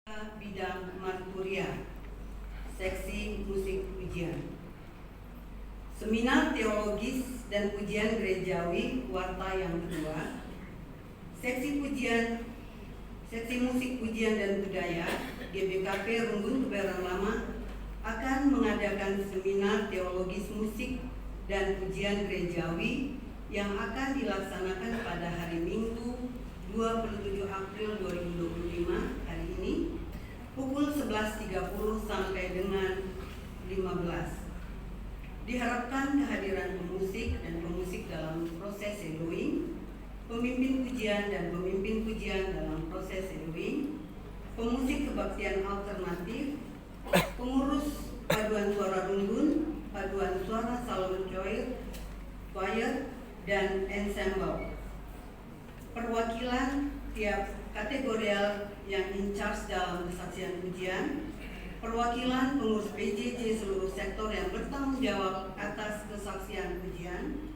Bidang Marturia, Seksi Musik Pujian. Seminar Teologis dan Pujian Gerejawi Warta yang kedua, Seksi Musik Pujian dan Budaya GBKP Runggun Kebayoran Lama akan mengadakan seminar teologis musik dan pujian gerejawi yang akan dilaksanakan pada hari Minggu 27 April 2025 hari ini pukul 11.30 sampai dengan 15. Diharapkan kehadiran pemusik dan pemusik dalam proses shadowing, pemimpin pujian dan pemimpin pujian dalam proses shadowing, pemusik kebaktian alternatif, pengurus paduan suara runggun, paduan suara Salomon choir, dan ensemble. Perwakilan tiap kategorial yang in charge dalam kesaksian pujian, perwakilan pengurus PJJ seluruh sektor yang bertanggung jawab atas kesaksian pujian,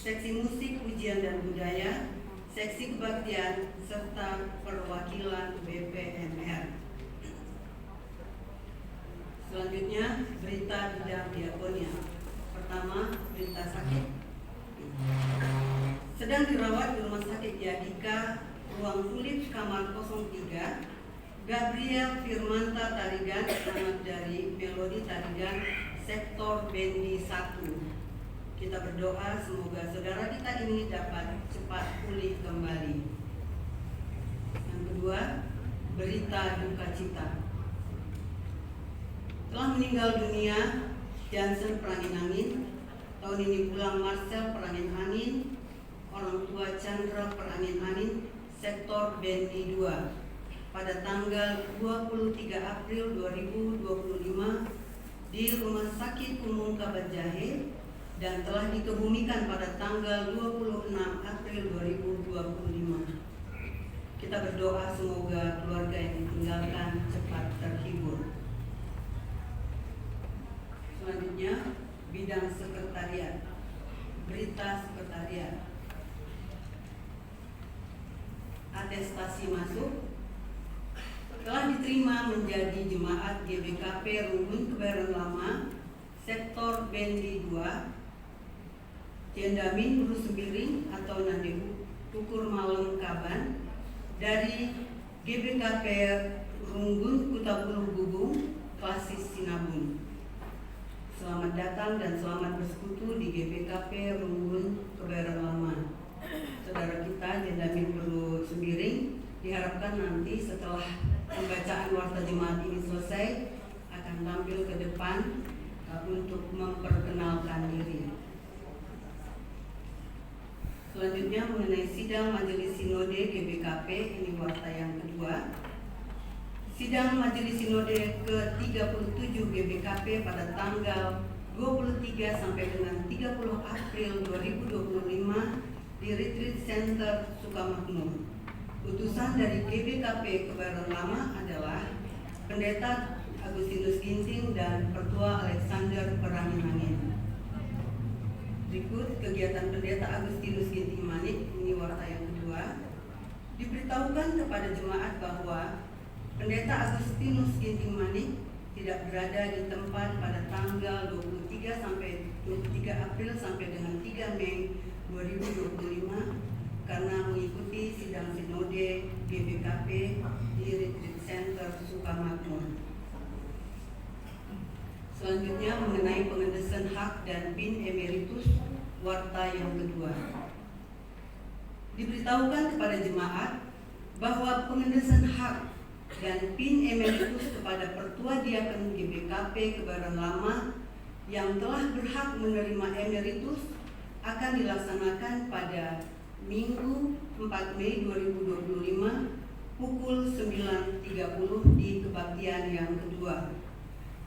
seksi musik pujian dan budaya, seksi kebaktian, serta perwakilan BPMR. Selanjutnya, berita bidang diakonia. Pertama, berita sakit. Sedang dirawat di Rumah Sakit Yadika, ruang kulit kamar 03, Gabriel Firmanta Tarigan, anak dari Melodi Tarigan, sektor Bendi 1. Kita berdoa semoga saudara kita ini dapat cepat pulih kembali. Yang kedua, berita duka cita. Telah meninggal dunia Jansen Perangin Angin, tahun ini pulang Marcel Perangin Angin, orang tua Chandra Perangin Angin, sektor Bendi 2, pada tanggal 23 April 2025 di Rumah Sakit Umum Kabat Jahe dan telah dikebumikan pada tanggal 26 April 2025. Kita berdoa semoga keluarga yang ditinggalkan cepat terhibur. Selanjutnya, bidang sekretariat. Berita sekretariat. Atestasi masuk telah diterima menjadi jemaat GBKP Runggun Kebayoran Lama, sektor Bendi 2, Ciendamin Hulu Sembiring atau Nade Ukur Malem Kaban, dari GBKP Runggun Kutabuluh Gubung, Klasis Sinabung. Selamat datang dan selamat bersekutu di GBKP Runggun Kebayoran Lama. Saudara kita Ciendamin Hulu Sembiring diharapkan nanti setelah pembacaan warta jemaat ini selesai akan tampil ke depan untuk memperkenalkan diri. Selanjutnya mengenai sidang Majelis Sinode GBKP, ini warta yang kedua. Sidang Majelis Sinode ke-37 GBKP pada tanggal 23 sampai dengan 30 April 2025 di Retreat Center Sukamakmur. Utusan dari GBKP Kebayoran Lama adalah Pendeta Agustinus Ginting dan Pertua Alexander Perangin Angin. Berikut kegiatan Pendeta Agustinus Ginting Manik, ini warta yang kedua. Diberitahukan kepada jemaat bahwa Pendeta Agustinus Ginting Manik tidak berada di tempat pada tanggal 23 April sampai dengan 3 Mei 2025 karena mengikuti sidang sinode GBKP di Retreat Center Sukamakmur. Selanjutnya mengenai pengendesan hak dan PIN emeritus, warta yang kedua. Diberitahukan kepada jemaat bahwa pengendesan hak dan PIN emeritus kepada Pertua Diaken GBKP Kebayoran Lama yang telah berhak menerima emeritus akan dilaksanakan pada Minggu 4 Mei 2025 pukul 9.30 di kebaktian yang kedua.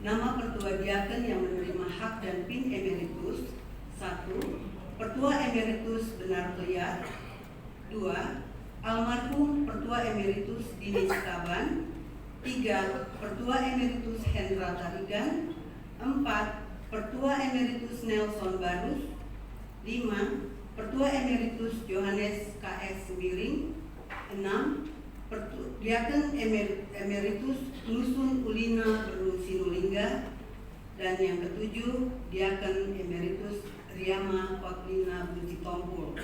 Nama Pertua Diaken yang menerima hak dan PIN emeritus: 1. Pertua Emeritus Benar Kliat. 2. Almarhum Pertua Emeritus Dinis Kaban. 3. Pertua Emeritus Hendra Tarigan. 4. Pertua Emeritus Nelson Barus. 5. Pertua Emeritus Yohanes KS Sembiring. 6. Diaken Emeritus Nusun Ulina Berung Sinulingga, dan yang ketujuh Diaken Emeritus Riama Waklina Buci Tompul.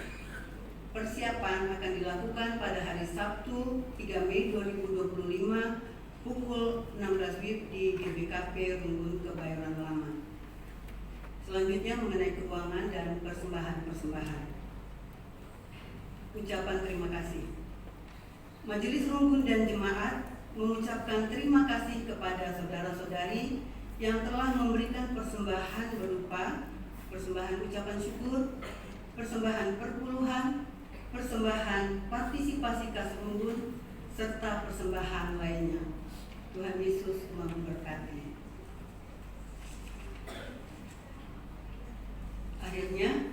Persiapan akan dilakukan pada hari Sabtu 3 Mei 2025 pukul 16 WIB di GBKP Runggun Kebayoran Lama. Selanjutnya mengenai keuangan dan persembahan-persembahan. Ucapan terima kasih. Majelis Runggun dan Jemaat mengucapkan terima kasih kepada saudara-saudari yang telah memberikan persembahan berupa persembahan ucapan syukur, persembahan perpuluhan, persembahan partisipasi kas Runggun, serta persembahan lainnya. Tuhan Yesus memberkati. Akhirnya,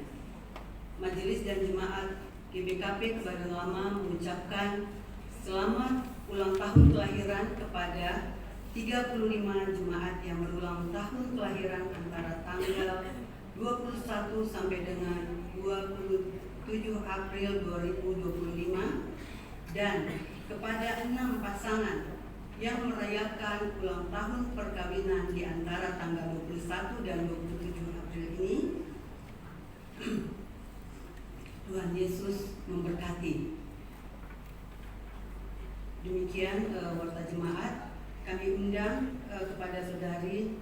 Majelis dan Jemaat GBKP Kebayoran Lama mengucapkan selamat ulang tahun kelahiran kepada 35 jemaat yang berulang tahun kelahiran antara tanggal 21 sampai dengan 27 April 2025, dan kepada 6 pasangan yang merayakan ulang tahun perkawinan di antara tanggal 21 dan 27 April ini. Tuhan Yesus memberkati. Demikian warta jemaat. Kami undang kepada saudari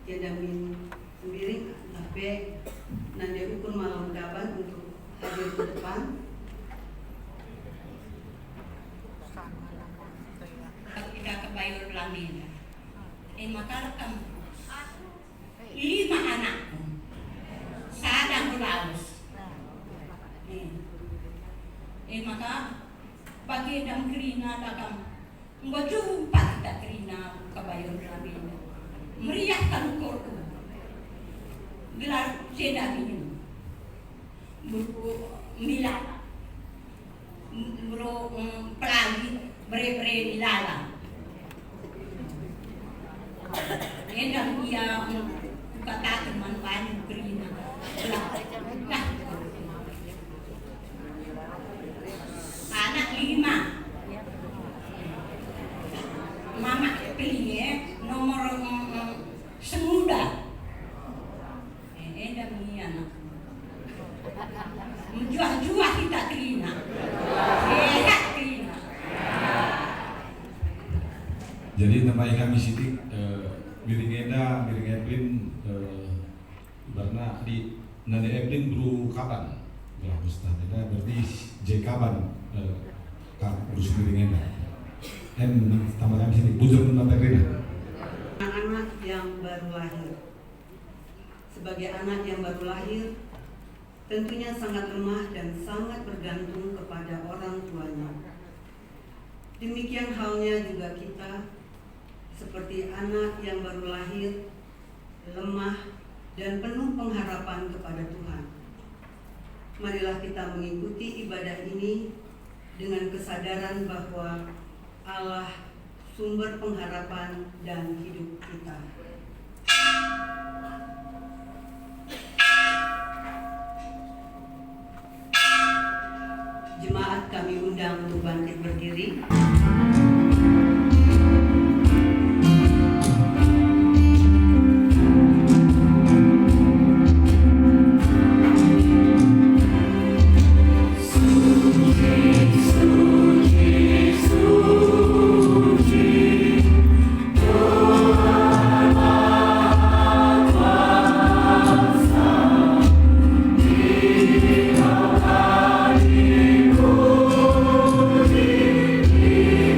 Jendamin Sembiring Ape Nande Ukun Malam Kaban untuk hadir ke depan. Kita kebayur lamina. Makarakam 5 anakku. Sadang beraus. Maka pagi dam kerina takam jumpa kita kerina kebayur lamina. Meriahkan korku. Gelar seda ini. Mila. Bro pelagi bere-bere dilalang. Endang dia katakan manfaat kerina. Nah, anak 5. Mama pilih nomor semuda. Endang dia anak. Menjual-jual kita kerina. Sehat kerina. Jadi nama kami sidik Biringenda, Biring Eplin, karena di Nade Eplin bro kapan? Ya Ustaz, berarti J kapan? Kak Bruce Biringenda. Tambah kami sidik bujur pun Rina. Anak-anak yang baru lahir. Sebagai anak yang baru lahir, tentunya sangat lemah dan sangat bergantung kepada orang tuanya. Demikian halnya juga kita, seperti anak yang baru lahir, lemah dan penuh pengharapan kepada Tuhan. Marilah kita mengikuti ibadah ini dengan kesadaran bahwa Allah sumber pengharapan dan hidup kita. Jemaat kami undang untuk bangkit berdiri. Di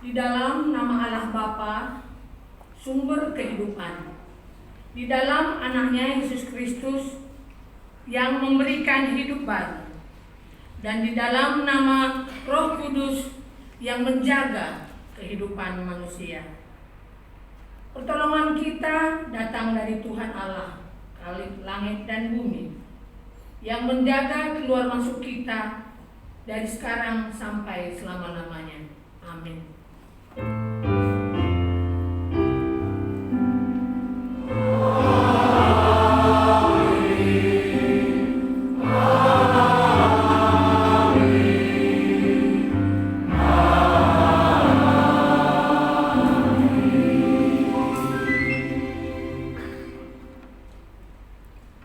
Di dalam nama Allah Bapa, sumber kehidupan. Di dalam anaknya Yesus Kristus yang memberikan hidup baru. Dan di dalam nama Roh Kudus yang menjaga kehidupan manusia. Pertolongan kita datang dari Tuhan Allah, Khalik langit dan bumi, yang menjaga keluar masuk kita dari sekarang sampai selama-lamanya. Amin.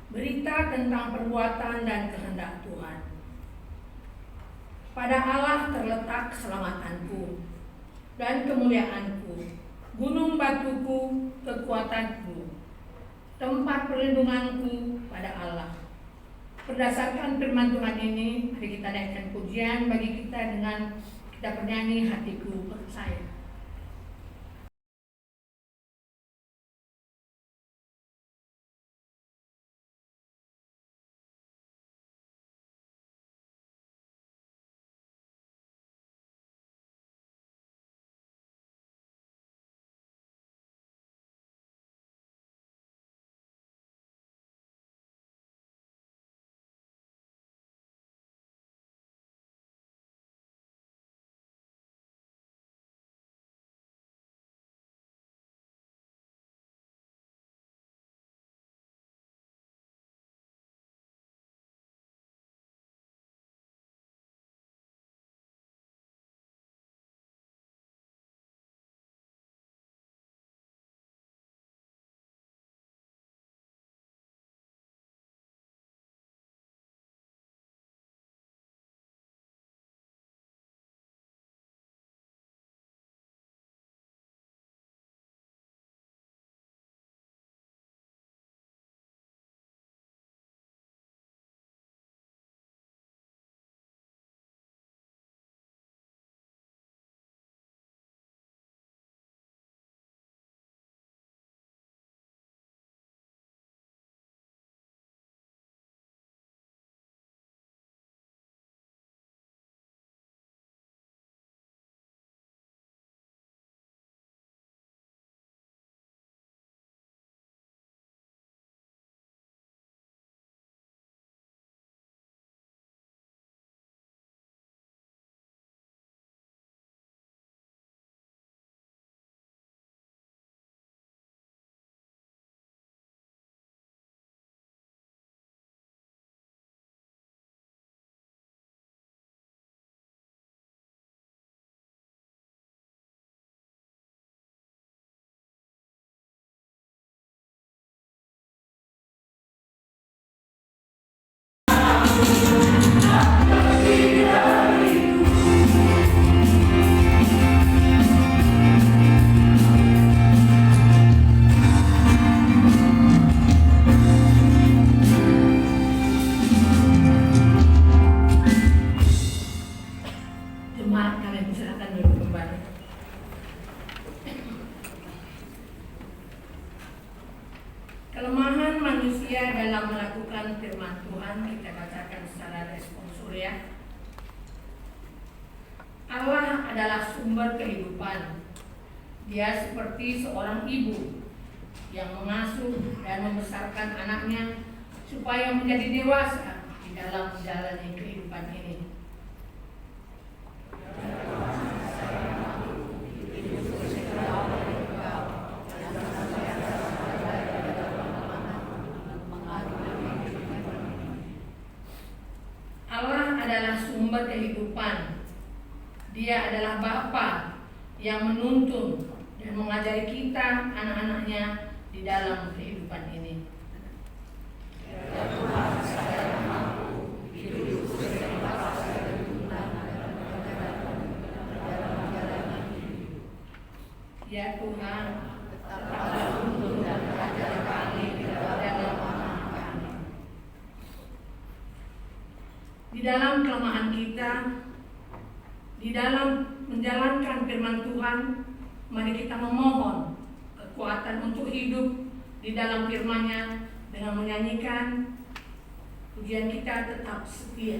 Berita tentang perbuatan dan kehendak Tuhan. Pada Allah terletak keselamatanku dan kemuliaanku, gunung batuku, kekuatanku, tempat perlindunganku pada Allah. Berdasarkan firman Tuhan ini, mari kita naikkan pujian bagi kita dengan kita bernyanyi Hatiku Percaya. Jemaat kalian silakan duduk kembali. Kelemahan manusia dalam melakukan firman Tuhan kita bacakan secara responsorial. Allah adalah sumber kehidupan. Dia seperti seorang ibu yang mengasuh dan membesarkan anaknya supaya menjadi dewasa di dalam menjalani kehidupan ini. Allah adalah sumber kehidupan. Dia adalah Bapa yang menuntun dan mengajari kita anak-anaknya di dalam kehidupan ini. Ya Tuhan, tetaplah tuntun dan ajar kami di dalam amanah kami. Di dalam kelemahan kita, Di dalam menjalankan firman Tuhan, mari kita memohon kekuatan untuk hidup di dalam firman-Nya dengan menyanyikan pujian kita tetap setia.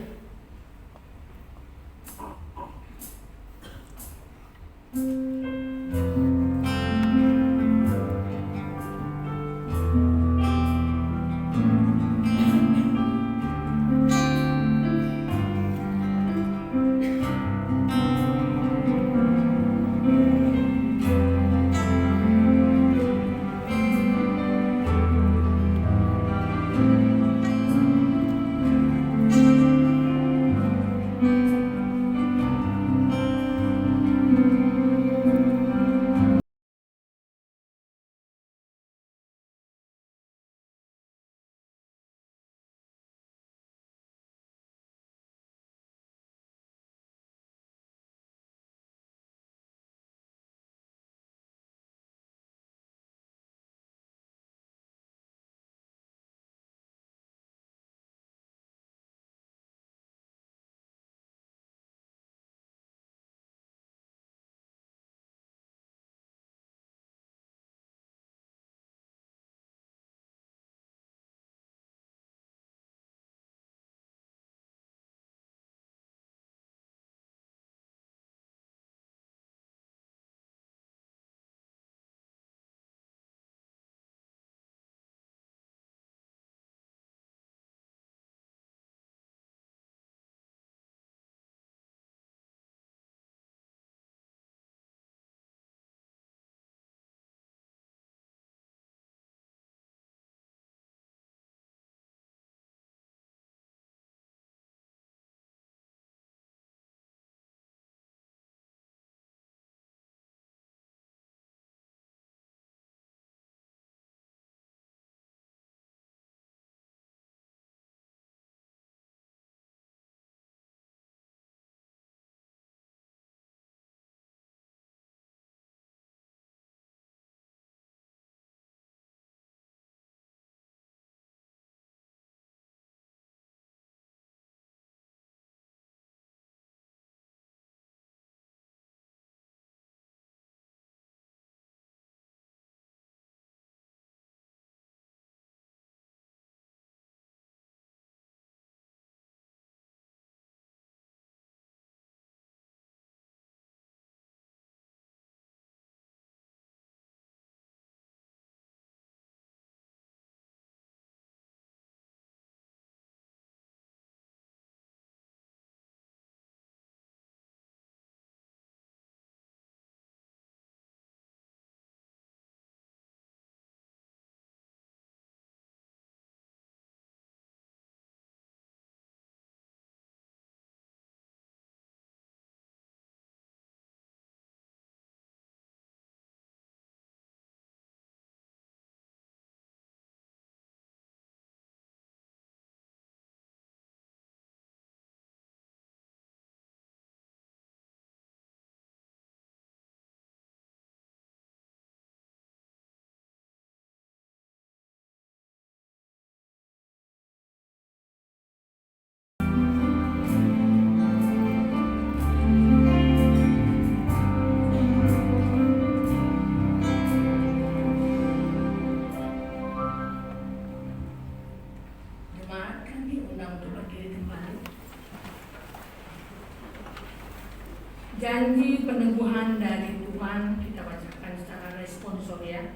Janji peneguhan dari Tuhan kita bacakan secara responsoria.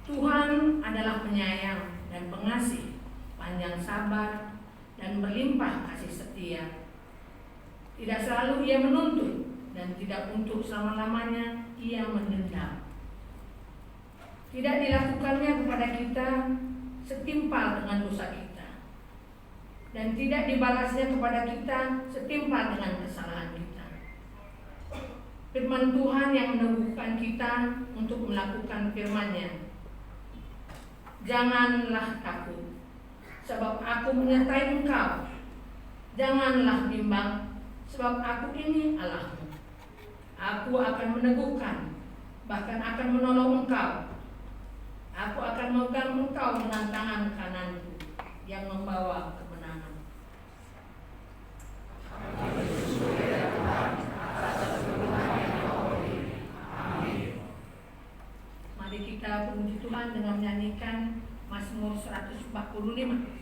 Tuhan adalah penyayang dan pengasih, panjang sabar dan berlimpah kasih setia. Tidak selalu Ia menuntut dan tidak untuk selama-lamanya Ia mendendam. Tidak dilakukannya kepada kita setimpal dengan dosa kita, dan tidak dibalasnya kepada kita setimpal dengan kesalahan kita. Firman Tuhan yang meneguhkan kita untuk melakukan firman-Nya. Janganlah takut, sebab aku menyertai engkau. Janganlah bimbang, sebab aku ini Allahmu. Aku akan meneguhkan, bahkan akan menolong engkau. Aku akan memegang engkau dengan tangan kananku yang membawa kemenangan. Mazmur 145.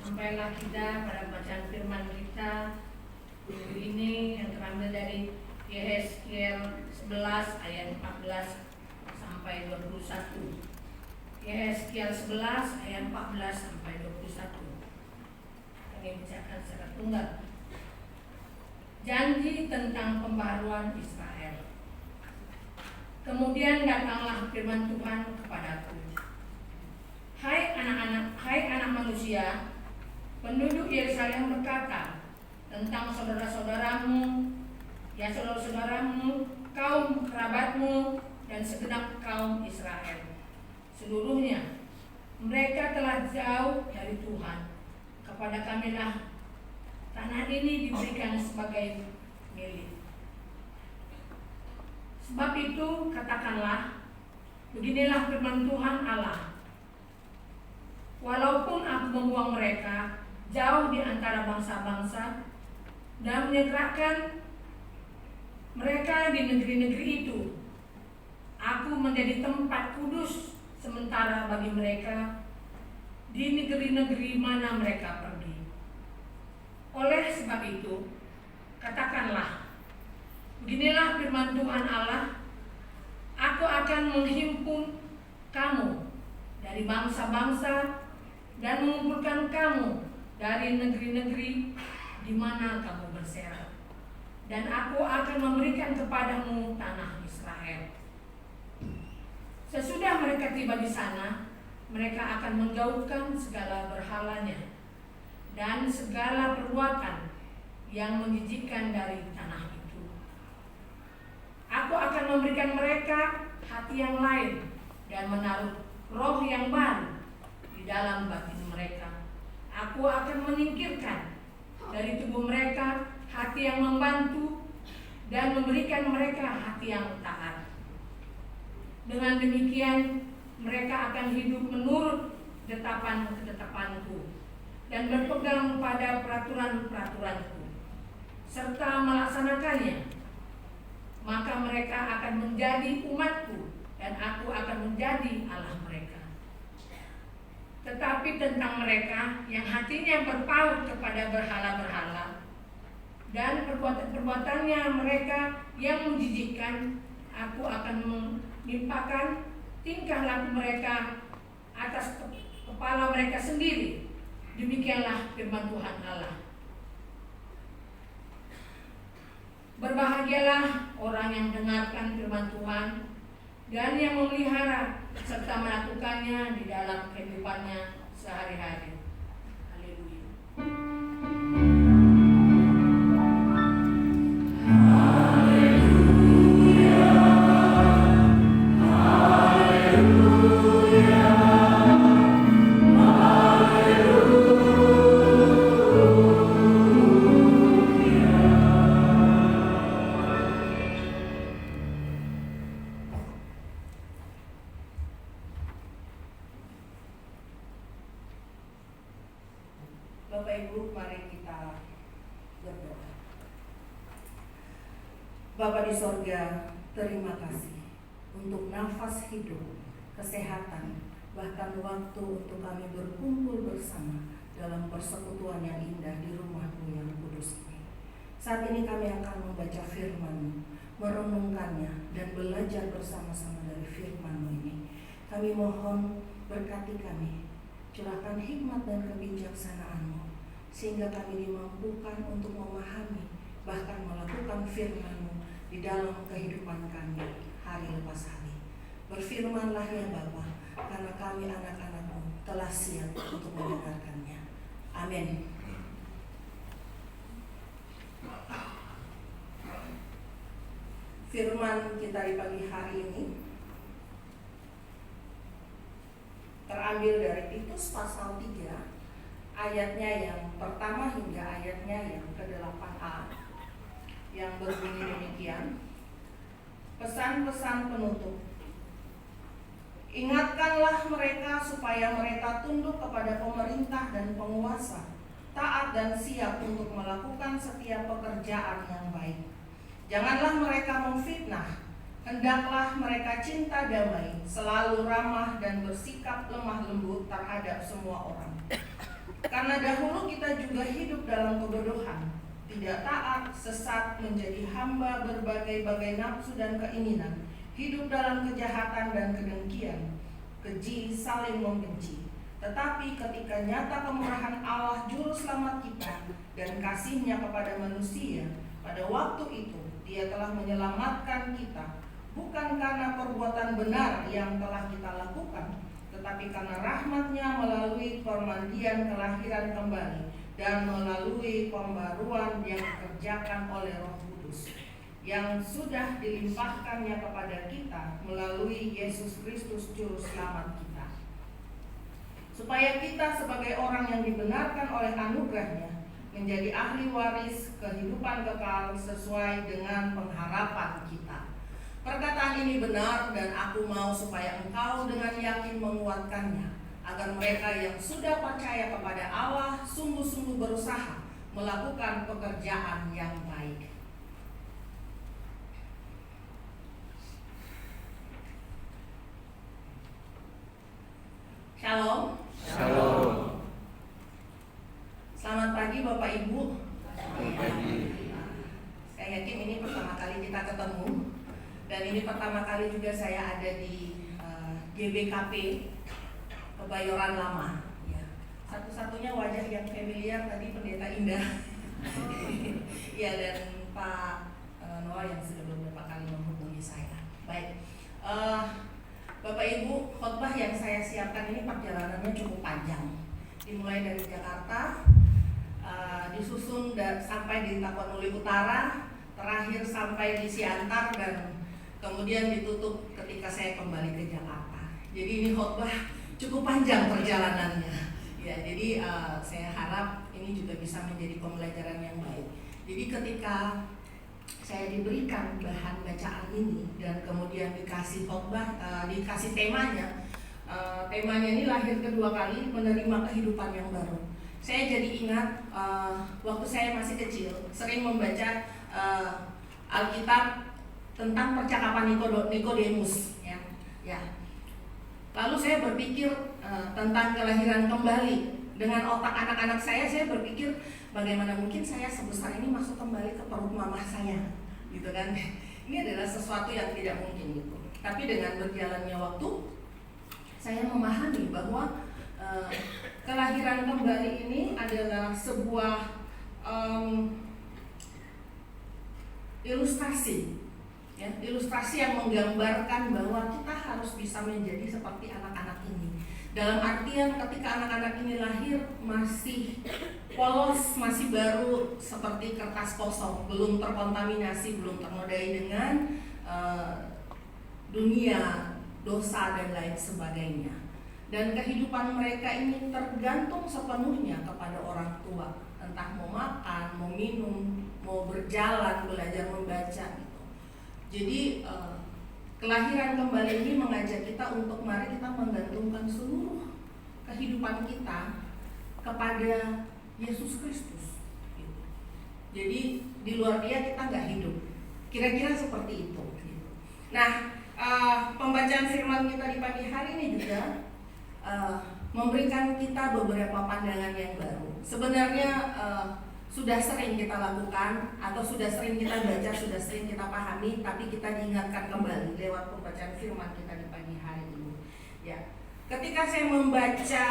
Sampailah kita pada bacaan firman kita minggu ini yang terambil dari Yehezkiel 11 ayat 14 sampai 21. Yehezkiel 11 ayat 14 sampai 21. Kami bacakan secara tunggal. Janji tentang pembaharuan Israel. Kemudian datanglah firman Tuhan kepadaku. Hai anak manusia, penduduk Yerusalem berkata tentang saudara-saudaramu, ya saudara-saudaramu, kaum kerabatmu, dan segenap kaum Israel. Seluruhnya, mereka telah jauh dari Tuhan. Kepada kamilah tanah ini diberikan sebagai milik. Sebab itu katakanlah, beginilah firman Tuhan Allah. Walaupun aku membuang mereka jauh di antara bangsa-bangsa dan menyegerakan mereka di negeri-negeri itu. Aku menjadi tempat kudus sementara bagi mereka di negeri-negeri mana mereka pergi. Oleh sebab itu, katakanlah, beginilah firman Tuhan Allah, aku akan menghimpun kamu dari bangsa-bangsa dan mengumpulkan kamu dari negeri-negeri di mana kamu berserak. Dan aku akan memberikan kepadamu tanah Israel. Sesudah mereka tiba di sana, mereka akan menjauhkan segala berhalanya dan segala perbuatan yang menjijikkan dari tanah itu. Aku akan memberikan mereka hati yang lain dan menaruh roh yang baru di dalam batin mereka. Aku akan menyingkirkan dari tubuh mereka hati yang membantu dan memberikan mereka hati yang taat. Dengan demikian mereka akan hidup menurut ketetapan-ketetapanku dan berpegang pada peraturan-peraturanku serta melaksanakannya. Maka mereka akan menjadi umatku dan aku akan menjadi Allah mereka. Tetapi tentang mereka yang hatinya berpaut kepada berhala-berhala dan perbuatan-perbuatannya mereka yang menjijikkan, aku akan menimpakan tingkah laku mereka atas kepala mereka sendiri. Demikianlah firman Tuhan Allah. Berbahagialah orang yang mendengarkan firman Tuhan dan yang memelihara serta melakukannya di dalam kehidupannya sehari-hari. Haleluya. Bapak Ibu, mari kita berdoa. Bapa di sorga, terima kasih untuk nafas hidup, kesehatan, bahkan waktu untuk kami berkumpul bersama dalam persekutuan yang indah di rumah-Mu yang kudus ini. Saat ini kami akan membaca firman-Mu, merenungkannya dan belajar bersama-sama dari firman-Mu ini. Kami mohon berkati kami, curahkan hikmat dan kebijaksanaan-Mu, sehingga kami dimampukan untuk memahami bahkan melakukan firman-Mu di dalam kehidupan kami hari lepas hari. Berfirmanlah ya Bapa, karena kami anak-anak-Mu telah siap untuk mendengarkannya. Amin. Firman kita di pagi hari ini terambil dari Titus pasal 3 ayatnya yang pertama hingga ayatnya yang ke-8a, yang berbunyi demikian. Pesan-pesan penutup. Ingatkanlah mereka supaya mereka tunduk kepada pemerintah dan penguasa, taat dan siap untuk melakukan setiap pekerjaan yang baik. Janganlah mereka memfitnah, hendaklah mereka cinta damai, selalu ramah dan bersikap lemah lembut terhadap semua orang. Karena dahulu kita juga hidup dalam kebodohan, tidak taat, sesat, menjadi hamba berbagai-bagai nafsu dan keinginan, hidup dalam kejahatan dan kedengkian, keji, saling membenci. Tetapi ketika nyata kemurahan Allah juru selamat kita dan kasih-Nya kepada manusia, pada waktu itu Dia telah menyelamatkan kita, bukan karena perbuatan benar yang telah kita lakukan, tetapi karena rahmat-Nya melalui permandian kelahiran kembali dan melalui pembaruan yang dikerjakan oleh Roh Kudus yang sudah dilimpahkannya kepada kita melalui Yesus Kristus juru selamat kita, supaya kita sebagai orang yang dibenarkan oleh anugerah-Nya menjadi ahli waris kehidupan kekal sesuai dengan pengharapan kita. Perkataan ini benar dan aku mau supaya engkau dengan yakin menguatkannya agar mereka yang sudah percaya kepada Allah sungguh-sungguh berusaha melakukan pekerjaan yang baik. Shalom. Shalom. Selamat pagi Bapak Ibu. Selamat pagi. Saya yakin ini pertama kali kita ketemu, dan ini pertama kali juga saya ada di GBKP Kebayoran Lama. Ya. Satu-satunya wajah yang familiar tadi Pendeta Indah. Ya, dan Pak Noah yang sudah beberapa kali menghubungi saya. Baik, Bapak Ibu, khotbah yang saya siapkan ini perjalanannya cukup panjang. Dimulai dari Jakarta, disusun sampai di Tapanuli Utara, terakhir sampai di Siantar, dan kemudian ditutup ketika saya kembali ke Jakarta. Jadi ini khotbah cukup panjang perjalanannya. Ya, jadi saya harap ini juga bisa menjadi pembelajaran yang baik. Jadi ketika saya diberikan bahan bacaan ini dan kemudian dikasih khotbah, dikasih temanya, temanya ini lahir kedua kali, menerima kehidupan yang baru. Saya jadi ingat waktu saya masih kecil sering membaca Alkitab tentang percakapan Nikodemus, ya. Lalu saya berpikir tentang kelahiran kembali. Dengan otak anak-anak saya berpikir bagaimana mungkin saya sebesar ini masuk kembali ke perut mamah saya, gitu kan? Ini adalah sesuatu yang tidak mungkin gitu. Tapi dengan berjalannya waktu, saya memahami bahwa kelahiran kembali ini adalah sebuah ilustrasi, ya, ilustrasi yang menggambarkan bahwa kita harus bisa menjadi seperti anak-anak ini. Dalam artian ketika anak-anak ini lahir masih polos, masih baru seperti kertas kosong, belum terkontaminasi, belum ternodai dengan dunia, dosa dan lain sebagainya. Dan kehidupan mereka ini tergantung sepenuhnya kepada orang tua, entah mau makan, mau minum, mau berjalan, belajar membaca gitu. Jadi kelahiran kembali ini mengajak kita untuk mari kita menggantungkan seluruh kehidupan kita kepada Yesus Kristus. Jadi di luar Dia kita nggak hidup. Kira-kira seperti itu. Nah, pembacaan firman kita di pagi hari ini juga memberikan kita beberapa pandangan yang baru. Sebenarnya sudah sering kita lakukan atau sudah sering kita baca, sudah sering kita pahami, tapi kita diingatkan kembali lewat pembacaan firman kita di pagi hari ini. Ya, ketika saya membaca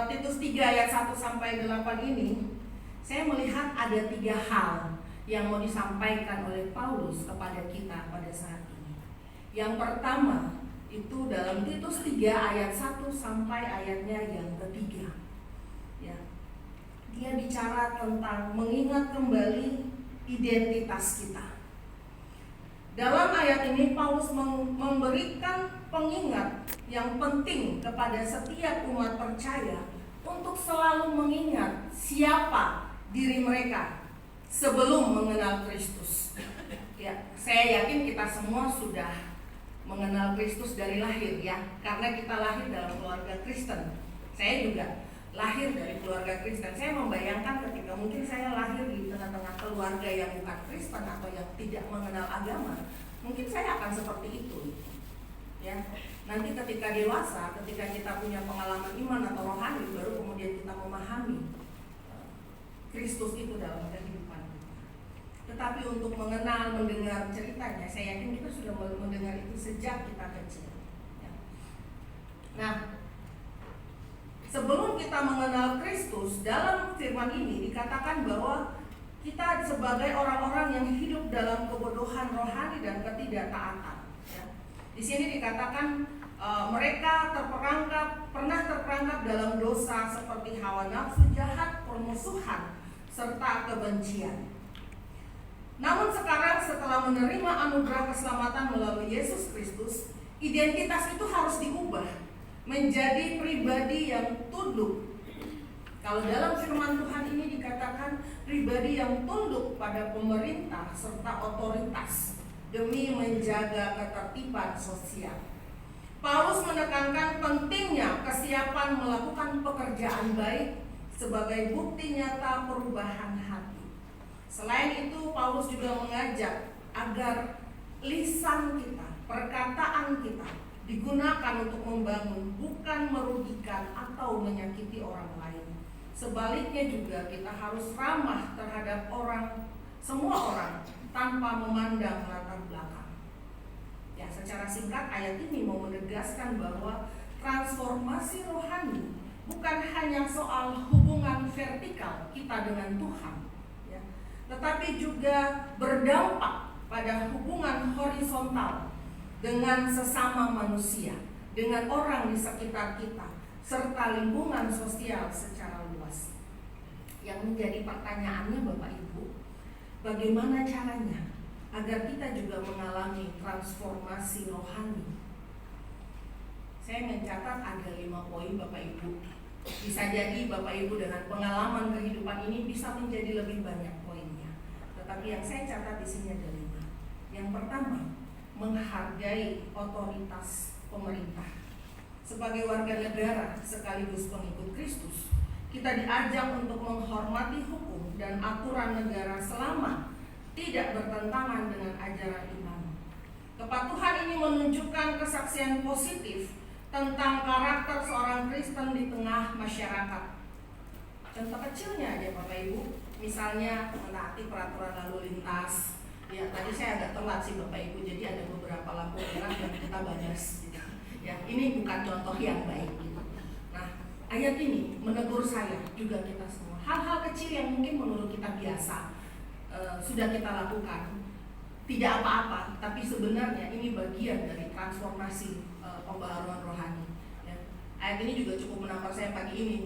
Titus 3 ayat 1 sampai 8 ini, saya melihat ada 3 hal yang mau disampaikan oleh Paulus kepada kita pada saat ini. Yang pertama itu dalam Titus 3 ayat 1 sampai ayatnya yang ketiga. Ya. Dia bicara tentang mengingat kembali identitas kita. Dalam ayat ini Paulus memberikan pengingat yang penting kepada setiap umat percaya untuk selalu mengingat siapa diri mereka sebelum mengenal Kristus. Ya, saya yakin kita semua sudah mengenal Kristus dari lahir, ya, karena kita lahir dalam keluarga Kristen. Saya juga lahir dari keluarga Kristen. Saya membayangkan ketika mungkin saya lahir di tengah-tengah keluarga yang bukan Kristen atau yang tidak mengenal agama, mungkin saya akan seperti itu. Ya, nanti ketika dewasa, ketika kita punya pengalaman iman atau rohani, baru kemudian kita memahami Kristus itu dalam kehidupan kita. Tetapi untuk mengenal, mendengar ceritanya, saya yakin kita sudah mendengar itu sejak kita kecil. Ya. Nah, sebelum kita mengenal Kristus, dalam firman ini dikatakan bahwa kita sebagai orang-orang yang hidup dalam kebodohan rohani dan ketidaktaatan. Ya. Di sini dikatakan mereka pernah terperangkap dalam dosa seperti hawa nafsu jahat, permusuhan, serta kebencian. Namun sekarang setelah menerima anugerah keselamatan melalui Yesus Kristus, identitas itu harus diubah menjadi pribadi yang tunduk. Kalau dalam firman Tuhan ini dikatakan pribadi yang tunduk pada pemerintah serta otoritas demi menjaga ketertiban sosial. Paulus menekankan pentingnya kesiapan melakukan pekerjaan baik sebagai bukti nyata perubahan hati. Selain itu, Paulus juga mengajak agar lisan kita, perkataan kita digunakan untuk membangun, bukan merugikan atau menyakiti orang lain. Sebaliknya juga kita harus ramah terhadap semua orang tanpa memandang latar belakang. Ya, secara singkat ayat ini mau menegaskan bahwa transformasi rohani bukan hanya soal hubungan vertikal kita dengan Tuhan, ya, tetapi juga berdampak pada hubungan horizontal dengan sesama manusia, dengan orang di sekitar kita, serta lingkungan sosial secara luas. Yang menjadi pertanyaannya Bapak Ibu, bagaimana caranya agar kita juga mengalami transformasi rohani? Saya mencatat ada 5 poin Bapak Ibu. Bisa jadi Bapak Ibu dengan pengalaman kehidupan ini bisa menjadi lebih banyak poinnya. Tetapi yang saya catat di sini ada 5. Yang pertama, menghargai otoritas pemerintah. Sebagai warga negara sekaligus pengikut Kristus, kita diajak untuk menghormati hukum dan aturan negara selama tidak bertentangan dengan ajaran iman. Kepatuhan ini menunjukkan kesaksian positif tentang karakter seorang Kristen di tengah masyarakat. Contoh kecilnya aja Bapak Ibu, misalnya menaati peraturan lalu lintas. Ya, tadi saya agak telat sih Bapak Ibu, jadi ada beberapa lampu merah yang kita balas. Ya, ini bukan contoh yang baik. Nah, ayat ini menegur saya juga kita semua. Hal-hal kecil yang mungkin menurut kita biasa sudah kita lakukan, tidak apa-apa, tapi sebenarnya ini bagian dari transformasi pembaharuan rohani. Ya. Ayat ini juga cukup menampar saya pagi ini.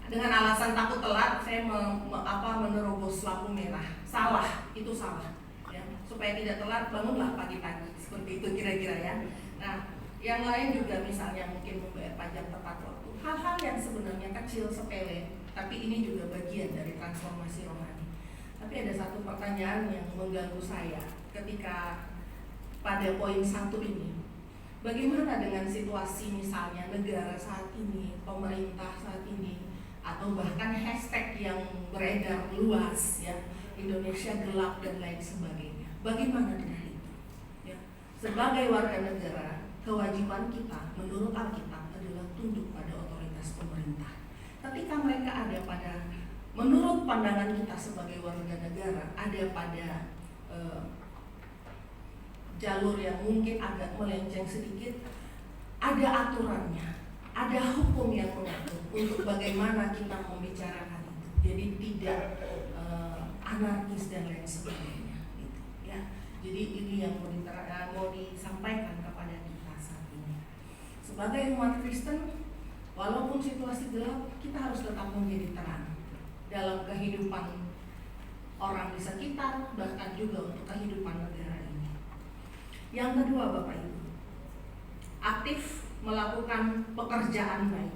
Dengan alasan takut telat, saya menerobos lampu merah. Salah, itu salah. Ya. Supaya tidak telat, bangunlah pagi-pagi. Seperti itu kira-kira ya. Nah, yang lain juga misalnya mungkin membayar pajak tepat waktu. Hal-hal yang sebenarnya kecil, sepele, tapi ini juga bagian dari transformasi rohani. Tapi ada satu pertanyaan yang mengganggu saya ketika pada poin 1 ini. Bagaimana dengan situasi misalnya negara saat ini, pemerintah saat ini, atau bahkan hashtag yang beredar luas ya, Indonesia gelap dan lain sebagainya. Bagaimana dengan itu? Ya. Sebagai warga negara, kewajiban kita menurut Alkitab adalah tunduk pada otoritas pemerintah. Ketika mereka ada pada, menurut pandangan kita sebagai warga negara, ada pada jalur yang mungkin agak melenceng sedikit, ada aturannya, ada hukum yang mengatur untuk bagaimana kita membicarakan itu. Jadi tidak anarkis dan lain sebagainya. Gitu, ya. Jadi ini yang mau disampaikan kepada kita saat ini. Sebagai umat Kristen, walaupun situasi gelap, kita harus tetap menjadi terang dalam kehidupan orang di sekitar, bahkan juga untuk kehidupan negara ini. Yang kedua Bapak Ibu, aktif melakukan pekerjaan baik.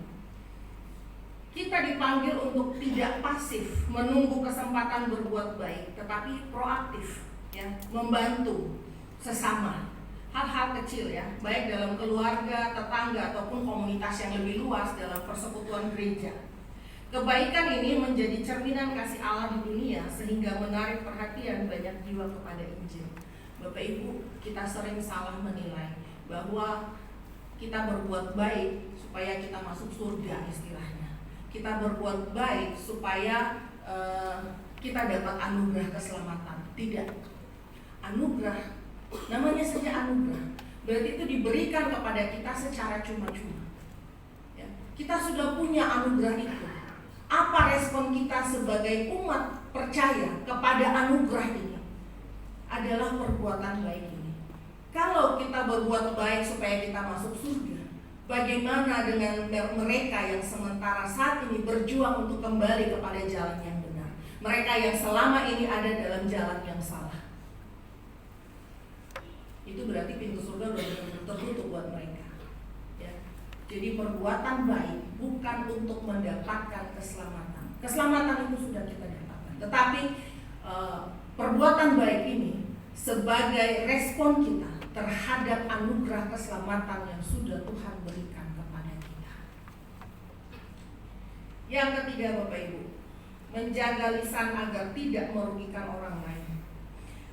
Kita dipanggil untuk tidak pasif menunggu kesempatan berbuat baik, tetapi proaktif ya, membantu sesama. Hal-hal kecil ya, baik dalam keluarga, tetangga ataupun komunitas yang lebih luas dalam persekutuan gereja. Kebaikan ini menjadi cerminan kasih Allah di dunia sehingga menarik perhatian banyak jiwa kepada Injil. Bapak Ibu, kita sering salah menilai bahwa kita berbuat baik supaya kita masuk surga istilahnya. Kita berbuat baik supaya kita dapat anugerah keselamatan. Tidak. Anugerah, namanya saja anugerah, berarti itu diberikan kepada kita secara cuma-cuma ya. Kita sudah punya anugerah itu. Apa respon kita sebagai umat percaya kepada anugerah ini? Adalah perbuatan baik ini. Kalau kita berbuat baik supaya kita masuk surga, bagaimana dengan mereka yang sementara saat ini berjuang untuk kembali kepada jalan yang benar? Mereka yang selama ini ada dalam jalan yang salah. Itu berarti pintu surga sudah tertutup buat mereka. Ya. Jadi perbuatan baik bukan untuk mendapatkan keselamatan. Keselamatan itu sudah kita dapatkan. Tetapi perbuatan baik ini sebagai respon kita terhadap anugerah keselamatan yang sudah Tuhan berikan kepada kita. Yang ketiga, Bapak Ibu, menjaga lisan agar tidak merugikan orang lain.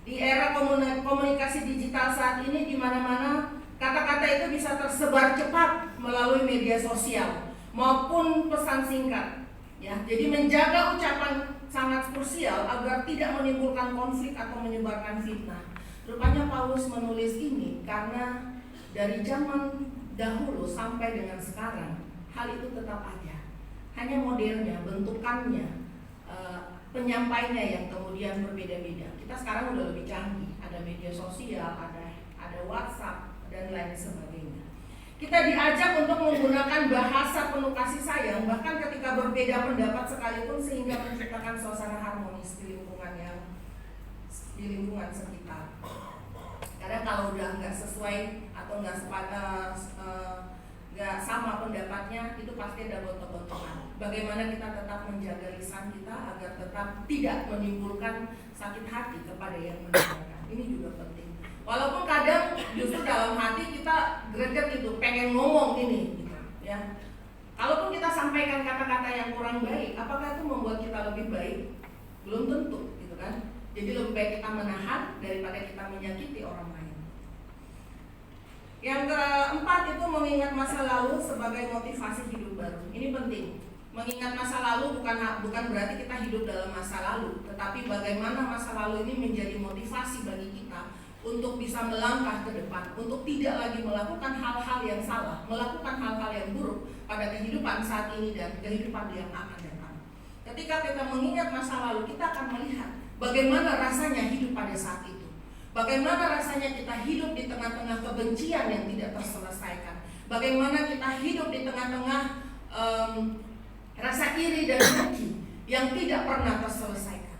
Di era komunikasi digital saat ini, di mana-mana kata-kata itu bisa tersebar cepat melalui media sosial maupun pesan singkat. Ya, jadi menjaga ucapan sangat krusial agar tidak menimbulkan konflik atau menyebarkan fitnah. Rupanya Paulus menulis ini karena dari zaman dahulu sampai dengan sekarang hal itu tetap ada. Hanya modelnya, bentukannya, penyampainya yang kemudian berbeda-beda. Kita sekarang udah lebih canggih, ada media sosial, ada WhatsApp dan lain sebagainya. Kita diajak untuk menggunakan bahasa penuh kasih sayang, bahkan ketika berbeda pendapat sekalipun, sehingga menciptakan suasana harmonis di lingkungan sekitar. Kadang kalau udah nggak sesuai atau nggak sama pendapatnya, itu pasti ada gontok-gontokan. Bagaimana kita tetap menjaga lisan kita agar tetap tidak menimbulkan sakit hati kepada yang mendengarkan. Ini juga penting. Walaupun kadang justru dalam hati kita greget gitu, pengen ngomong ini, gitu, ya. Kalaupun kita sampaikan kata-kata yang kurang baik, apakah itu membuat kita lebih baik? Belum tentu, gitu kan. Jadi lebih baik kita menahan daripada kita menyakiti orang lain. Yang keempat itu mengingat masa lalu sebagai motivasi hidup baru. Ini penting. Mengingat masa lalu bukan berarti kita hidup dalam masa lalu, tetapi bagaimana masa lalu ini menjadi motivasi bagi kita untuk bisa melangkah ke depan, untuk tidak lagi melakukan hal-hal yang salah, melakukan hal-hal yang buruk pada kehidupan saat ini dan kehidupan yang akan datang. Ketika kita mengingat masa lalu, kita akan melihat bagaimana rasanya hidup pada saat itu. Bagaimana rasanya kita hidup di tengah-tengah kebencian yang tidak terselesaikan. Bagaimana kita hidup di tengah-tengah rasa iri dan dengki yang tidak pernah terselesaikan.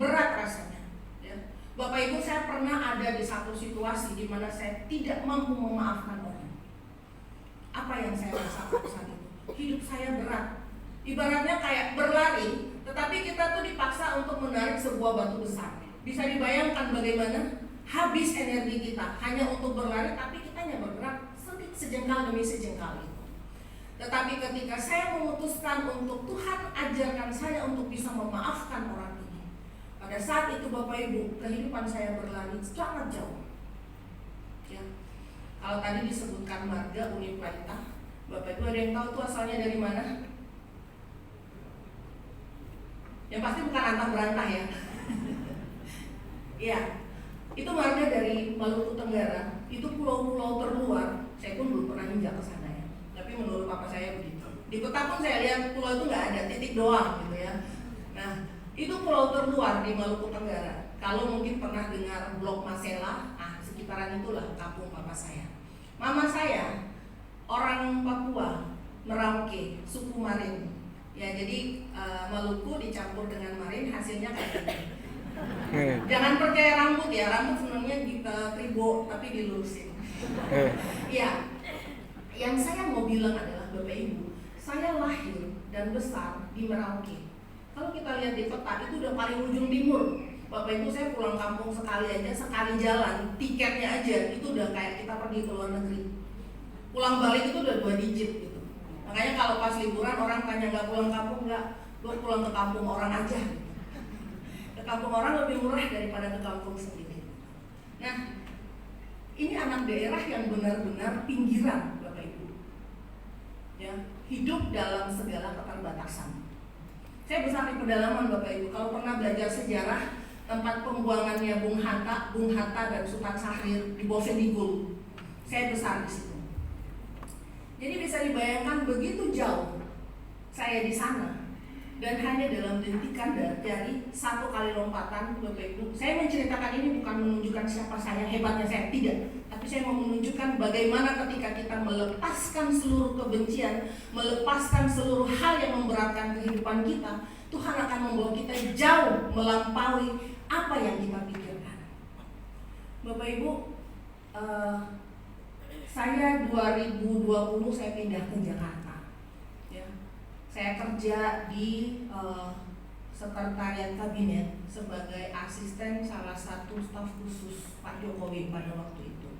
Berat rasanya, ya. Bapak Ibu, saya pernah ada di satu situasi di mana saya tidak mampu memaafkan orang. Apa yang saya rasakan saat itu? Hidup saya berat. Ibaratnya kayak berlari, tetapi kita tuh dipaksa untuk menarik sebuah batu besar. Bisa dibayangkan bagaimana habis energi kita hanya untuk berlari, tapi kita hanya bergerak sejengkal demi sejengkal itu. Tetapi ketika saya memutuskan untuk Tuhan ajarkan saya untuk bisa memaafkan orang ini, pada saat itu Bapak Ibu, kehidupan saya berlari sangat jauh. Ya. Kalau tadi disebutkan marga Uniplaita, Bapak Ibu ada yang tahu itu asalnya dari mana? Yang pasti bukan antah berantah ya. Iya, itu marga dari Maluku Tenggara. Itu pulau-pulau terluar. Saya pun belum pernah injak ke sana ya. Tapi menurut papa saya begitu. Di peta pun saya lihat pulau itu nggak ada, titik doang gitu ya. Nah, itu pulau terluar di Maluku Tenggara. Kalau mungkin pernah dengar Blok Masela, sekitaran itulah kampung papa saya. Mama saya orang Papua, Merauke, suku Marin. Ya, jadi Maluku dicampur dengan Marin, hasilnya kayak gini. Jangan percaya rambut ya, rambut sebenarnya kribo tapi dilurusin. Ya, yang saya mau bilang adalah Bapak Ibu, saya lahir dan besar di Merauke. Kalau kita lihat di peta itu udah paling ujung timur. Bapak Ibu, saya pulang kampung sekali aja, sekali jalan, tiketnya aja itu udah kayak kita pergi ke luar negeri. Pulang balik itu udah 2 digit gitu. Makanya kalau pas liburan orang tanya nggak pulang kampung, nggak, gue pulang ke kampung orang aja. Ke kampung orang lebih murah daripada ke kampung sendiri. Nah, ini anak daerah yang benar-benar pinggiran, Bapak Ibu. Ya, hidup dalam segala keterbatasan. Saya besar di pedalaman, Bapak Ibu. Kalau pernah belajar sejarah tempat pembuangannya Bung Hatta dan Sultan Syahrir di Bovendigul, saya besar di situ. Jadi bisa dibayangkan begitu jauh saya di sana. Dan hanya dalam dentikan dari 1 kali lompatan, Bapak Ibu, saya menceritakan ini bukan menunjukkan siapa saya, hebatnya saya, tidak. Tapi saya mau menunjukkan bagaimana ketika kita melepaskan seluruh kebencian, melepaskan seluruh hal yang memberatkan kehidupan kita, Tuhan akan membawa kita jauh melampaui apa yang kita pikirkan. Bapak Ibu, saya 2020 saya pindah ke Jakarta. Saya kerja di sekretariat kabinet sebagai asisten salah satu staf khusus Pak Jokowi pada waktu itu.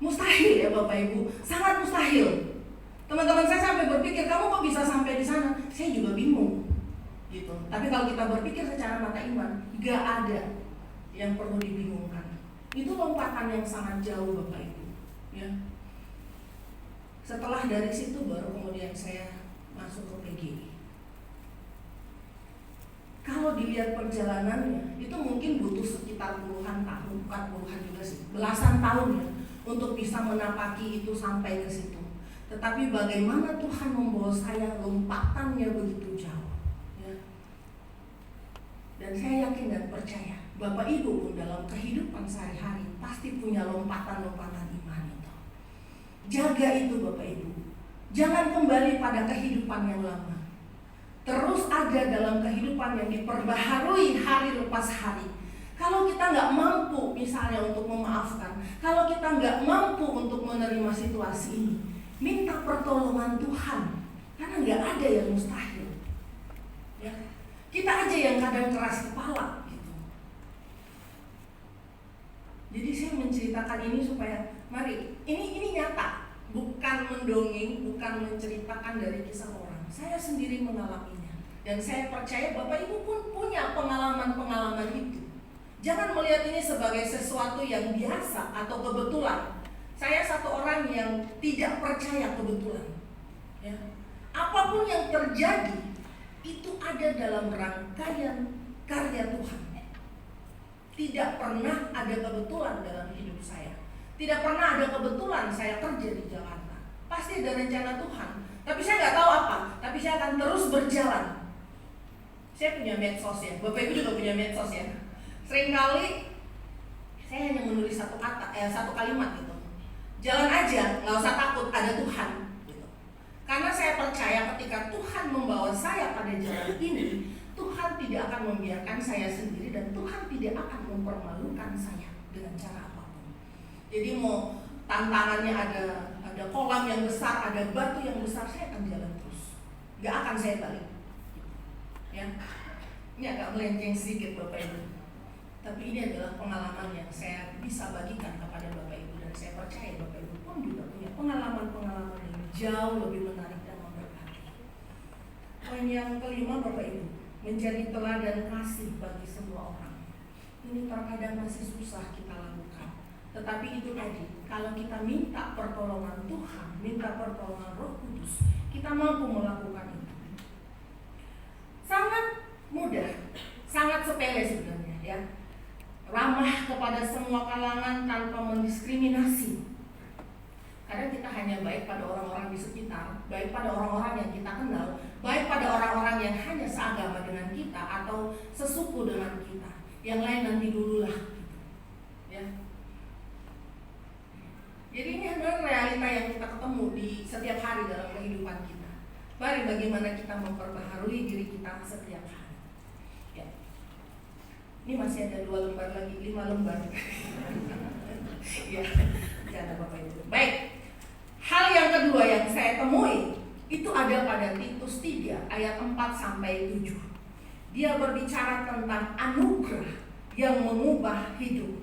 Mustahil ya Bapak Ibu, sangat mustahil. Teman-teman saya sampai berpikir, kamu kok bisa sampai di sana? Saya juga bingung gitu. Tapi kalau kita berpikir secara mata iman, gak ada yang perlu dibingungkan. Itu lompatan yang sangat jauh Bapak Ibu ya. Setelah dari situ baru kemudian saya masuk ke PGI. Kalau dilihat perjalanannya, itu mungkin butuh sekitar puluhan tahun, bukan puluhan juga sih, belasan tahun ya, untuk bisa menapaki itu sampai ke situ. Tetapi bagaimana Tuhan membawa saya, lompatannya begitu jauh ya. Dan saya yakin dan percaya Bapak Ibu pun dalam kehidupan sehari-hari pasti punya lompatan-lompatan iman itu. Jaga itu Bapak Ibu. Jangan kembali pada kehidupan yang lama. Terus ada dalam kehidupan yang diperbaharui hari lepas hari. Kalau kita nggak mampu misalnya untuk memaafkan, kalau kita nggak mampu untuk menerima situasi ini, minta pertolongan Tuhan. Karena nggak ada yang mustahil ya. Kita aja yang kadang keras kepala gitu. Jadi saya menceritakan ini supaya mari, ini nyata, bukan mendongeng, bukan menceritakan dari kisah orang. Saya sendiri mengalaminya. Dan saya percaya Bapak Ibu pun punya pengalaman-pengalaman itu. Jangan melihat ini sebagai sesuatu yang biasa atau kebetulan. Saya satu orang yang tidak percaya kebetulan ya. Apapun yang terjadi itu ada dalam rangkaian karya Tuhan. Tidak pernah ada kebetulan dalam hidup saya. Tidak pernah ada kebetulan saya kerja di Jakarta. Pasti ada rencana Tuhan. Tapi saya nggak tahu apa. Tapi saya akan terus berjalan. Saya punya medsos ya. Bapak Ibu juga punya medsos ya. Seringkali saya hanya menulis satu kalimat gitu. Jalan aja, nggak usah takut, ada Tuhan gitu. Karena saya percaya ketika Tuhan membawa saya pada jalan ini, Tuhan tidak akan membiarkan saya sendiri dan Tuhan tidak akan mempermalukan saya dengan cara apapun. Jadi mau tantangannya ada kolam yang besar, ada batu yang besar, saya akan jalan terus. Nggak akan saya balik. Ya, ini agak melenceng sedikit Bapak Ibu. Tapi ini adalah pengalaman yang saya bisa bagikan kepada Bapak Ibu dan saya percaya Bapak Ibu pun juga punya pengalaman-pengalaman yang jauh lebih menarik dan memberkati. Poin yang kelima Bapak Ibu, menjadi teladan kasih bagi semua orang. Ini terkadang masih susah kita lakukan. Tetapi itu tadi, kalau kita minta pertolongan Tuhan, minta pertolongan Roh Kudus, kita mampu melakukan itu. Sangat mudah, sangat sepele sebenarnya ya. Ramah kepada semua kalangan tanpa mendiskriminasi. Karena kita hanya baik pada orang-orang di sekitar, baik pada orang-orang yang kita kenal, baik pada orang-orang yang hanya seagama dengan kita atau sesuku dengan kita. Yang lain nanti dululah gitu. Ya. Jadi ini adalah realita yang kita ketemu di setiap hari dalam kehidupan kita. Mari bagaimana kita memperbaharui diri kita setiap hari. Ya. Ini masih ada 2 lembar lagi, 5 lembar. Ya, jangan Bapak Ibu. Baik. Hal yang kedua yang saya temui itu ada pada Titus 3 ayat 4 sampai 7. Dia berbicara tentang anugerah yang mengubah hidup.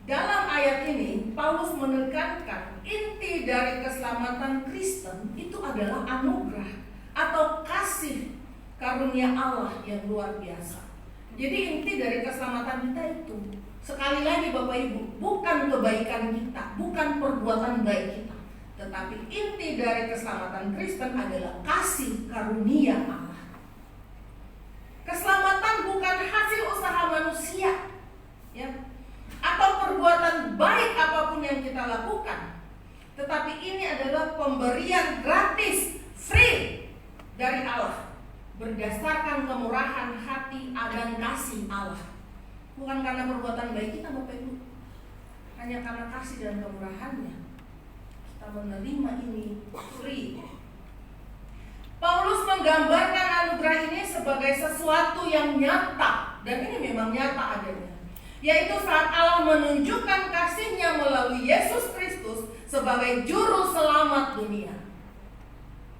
Dalam ayat ini, Paulus menekankan inti dari keselamatan Kristen itu adalah anugerah atau kasih karunia Allah yang luar biasa. Jadi inti dari keselamatan kita itu, sekali lagi Bapak Ibu, bukan kebaikan kita, bukan perbuatan baik kita, tetapi inti dari keselamatan Kristen adalah kasih karunia Allah. Keselamatan bukan hasil usaha manusia, ya, atau perbuatan baik apapun yang kita lakukan, tetapi ini adalah pemberian gratis, free dari Allah, berdasarkan kemurahan hati dan kasih Allah. Bukan karena perbuatan baik kita Bapak Ibu, hanya karena kasih dan kemurahannya kita menerima ini free. Paulus menggambarkan anugerah ini sebagai sesuatu yang nyata, dan ini memang nyata adanya, yaitu saat Allah menunjukkan kasih-Nya melalui Yesus Kristus sebagai juru selamat dunia.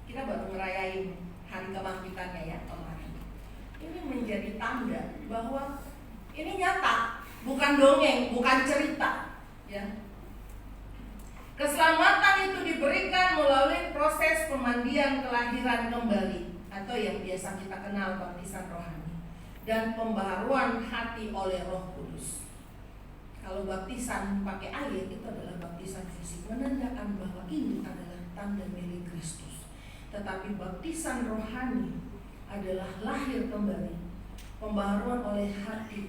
Kita baru ngerayain hari kebangkitannya ya kemarin. Ini menjadi tanda bahwa ini nyata, bukan dongeng, bukan cerita, ya. Keselamatan itu diberikan melalui proses pemandian kelahiran kembali atau yang biasa kita kenal baptisan rohani dan pembaharuan hati oleh Roh Kudus. Kalau baptisan pakai air itu adalah baptisan fisik, menandakan bahwa ini adalah tanda milik Kristus. Tetapi baptisan rohani adalah lahir kembali, pembaharuan hati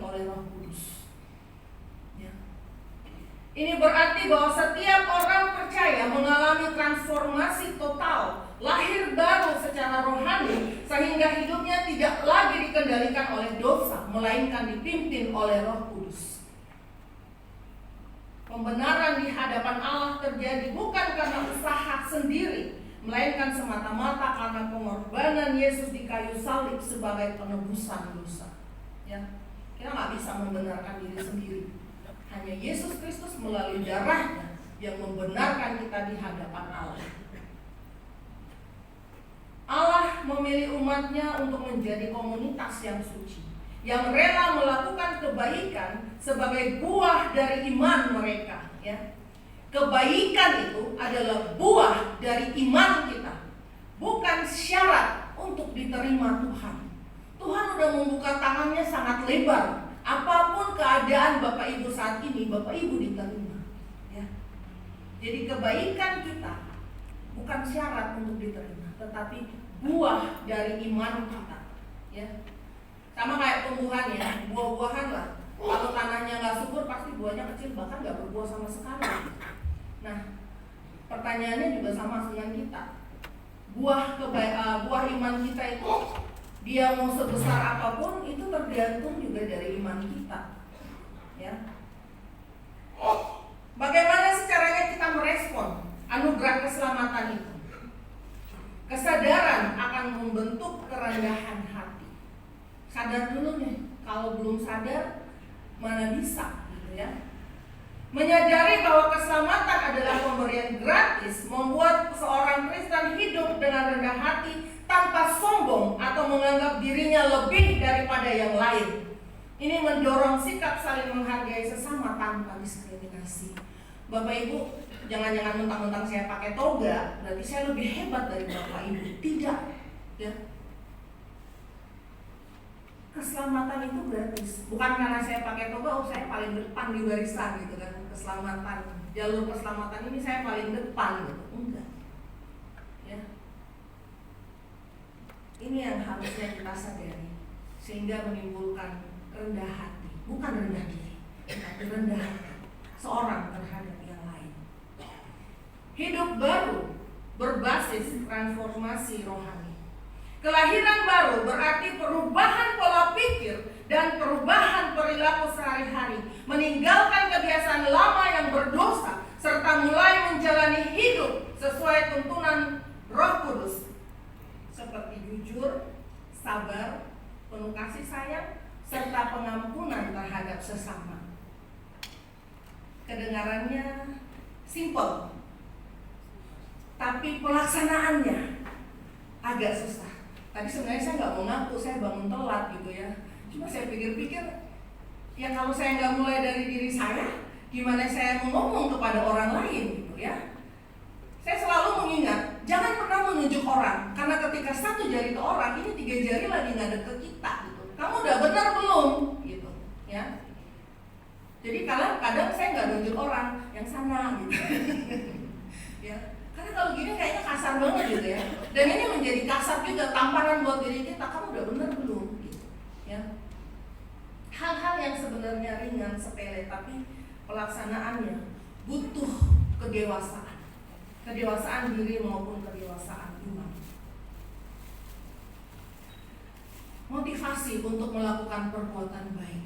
oleh Roh Kudus. Ini berarti bahwa setiap orang percaya mengalami transformasi total, lahir baru secara rohani, sehingga hidupnya tidak lagi dikendalikan oleh dosa, melainkan dipimpin oleh Roh Kudus. Pembenaran di hadapan Allah terjadi bukan karena usaha sendiri, melainkan semata-mata karena pengorbanan Yesus di kayu salib sebagai penebusan dosa. Ya, kita nggak bisa membenarkan diri sendiri. Hanya Yesus Kristus melalui darahnya yang membenarkan kita di hadapan Allah. Allah memilih umatnya untuk menjadi komunitas yang suci, yang rela melakukan kebaikan sebagai buah dari iman mereka. Ya. Kebaikan itu adalah buah dari iman kita, bukan syarat untuk diterima Tuhan. Tuhan sudah membuka tangannya sangat lebar. Apapun keadaan Bapak Ibu saat ini, Bapak Ibu diterima. Ya. Jadi kebaikan kita bukan syarat untuk diterima, tetapi buah dari iman kita. Ya. Sama kayak tumbuhan ya, buah-buahan lah. Kalau tanahnya nggak subur, pasti buahnya kecil, bahkan nggak berbuah sama sekali. Nah, pertanyaannya juga sama dengan kita. Buah iman kita itu, dia mau sebesar apapun, itu tergantung juga dari iman kita. Ya. Bagaimana sih caranya kita merespon anugerah keselamatan itu? Kesadaran akan membentuk kerendahan hati. Sadar dulu nih, kalau belum sadar mana bisa gitu ya. Menyadari bahwa keselamatan adalah pemberian gratis membuat seorang Kristen hidup dengan rendah hati tanpa sombong atau menganggap dirinya lebih daripada yang lain. Ini mendorong sikap saling menghargai sesama tanpa diskriminasi. Bapak Ibu, jangan-jangan mentang-mentang saya pakai toga berarti saya lebih hebat dari Bapak Ibu. Tidak, ya. Keselamatan itu gratis. Bukan karena saya pakai toga, saya paling depan di barisan gitu kan. Keselamatan, jalur keselamatan ini saya paling depan gitu. Enggak. Ya. Ini yang harusnya kita sadari, sehingga menimbulkan rendah hati, bukan rendah diri, tapi rendah hati seorang terhadap yang lain. Hidup baru berbasis transformasi rohani. Kelahiran baru berarti perubahan pola pikir dan perubahan perilaku sehari-hari, meninggalkan kebiasaan lama yang berdosa, serta mulai menjalani hidup sesuai tuntunan Roh Kudus, seperti jujur, sabar, penuh kasih sayang, serta pengampunan terhadap sesama. Kedengarannya simpel, tapi pelaksanaannya agak susah. Tadi sebenarnya saya nggak mau ngaku, saya bangun telat gitu ya. Cuma saya pikir-pikir, ya kalau saya nggak mulai dari diri saya, gimana saya mau ngomong kepada orang lain gitu ya. Saya selalu mengingat, jangan pernah menunjuk orang, karena ketika satu jari ke orang, ini 3 jari lagi ngadep ke kita gitu. Kamu udah benar belum? Gitu ya. Jadi kadang saya nggak nunjuk orang yang sana gitu. Ya. Karena kalau gini kayaknya kasar banget gitu ya. Dan ini menjadi kasar juga, tamparan buat diri kita. Kamu udah benar belum? Gitu. Ya. Hal-hal yang sebenarnya ringan, sepele, tapi pelaksanaannya butuh kedewasaan. Kedewasaan diri maupun kedewasaan iman. Motivasi untuk melakukan perbuatan baik.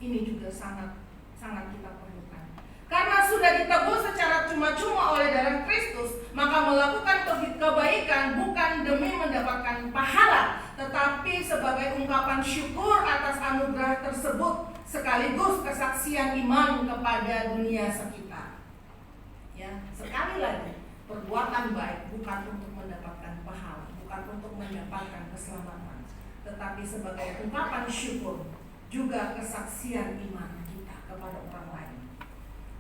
Ini juga sangat kita perlukan. Karena sudah ditebus secara cuma-cuma oleh darah Kristus, maka melakukan kebaikan bukan demi mendapatkan pahala, tetapi sebagai ungkapan syukur atas anugerah tersebut, sekaligus kesaksian iman kepada dunia sekitar. Ya, sekali lagi, perbuatan baik bukan untuk mendapatkan pahala, bukan untuk mendapatkan keselamatan, tetapi sebagai ungkapan syukur, juga kesaksian iman kita kepada orang lain.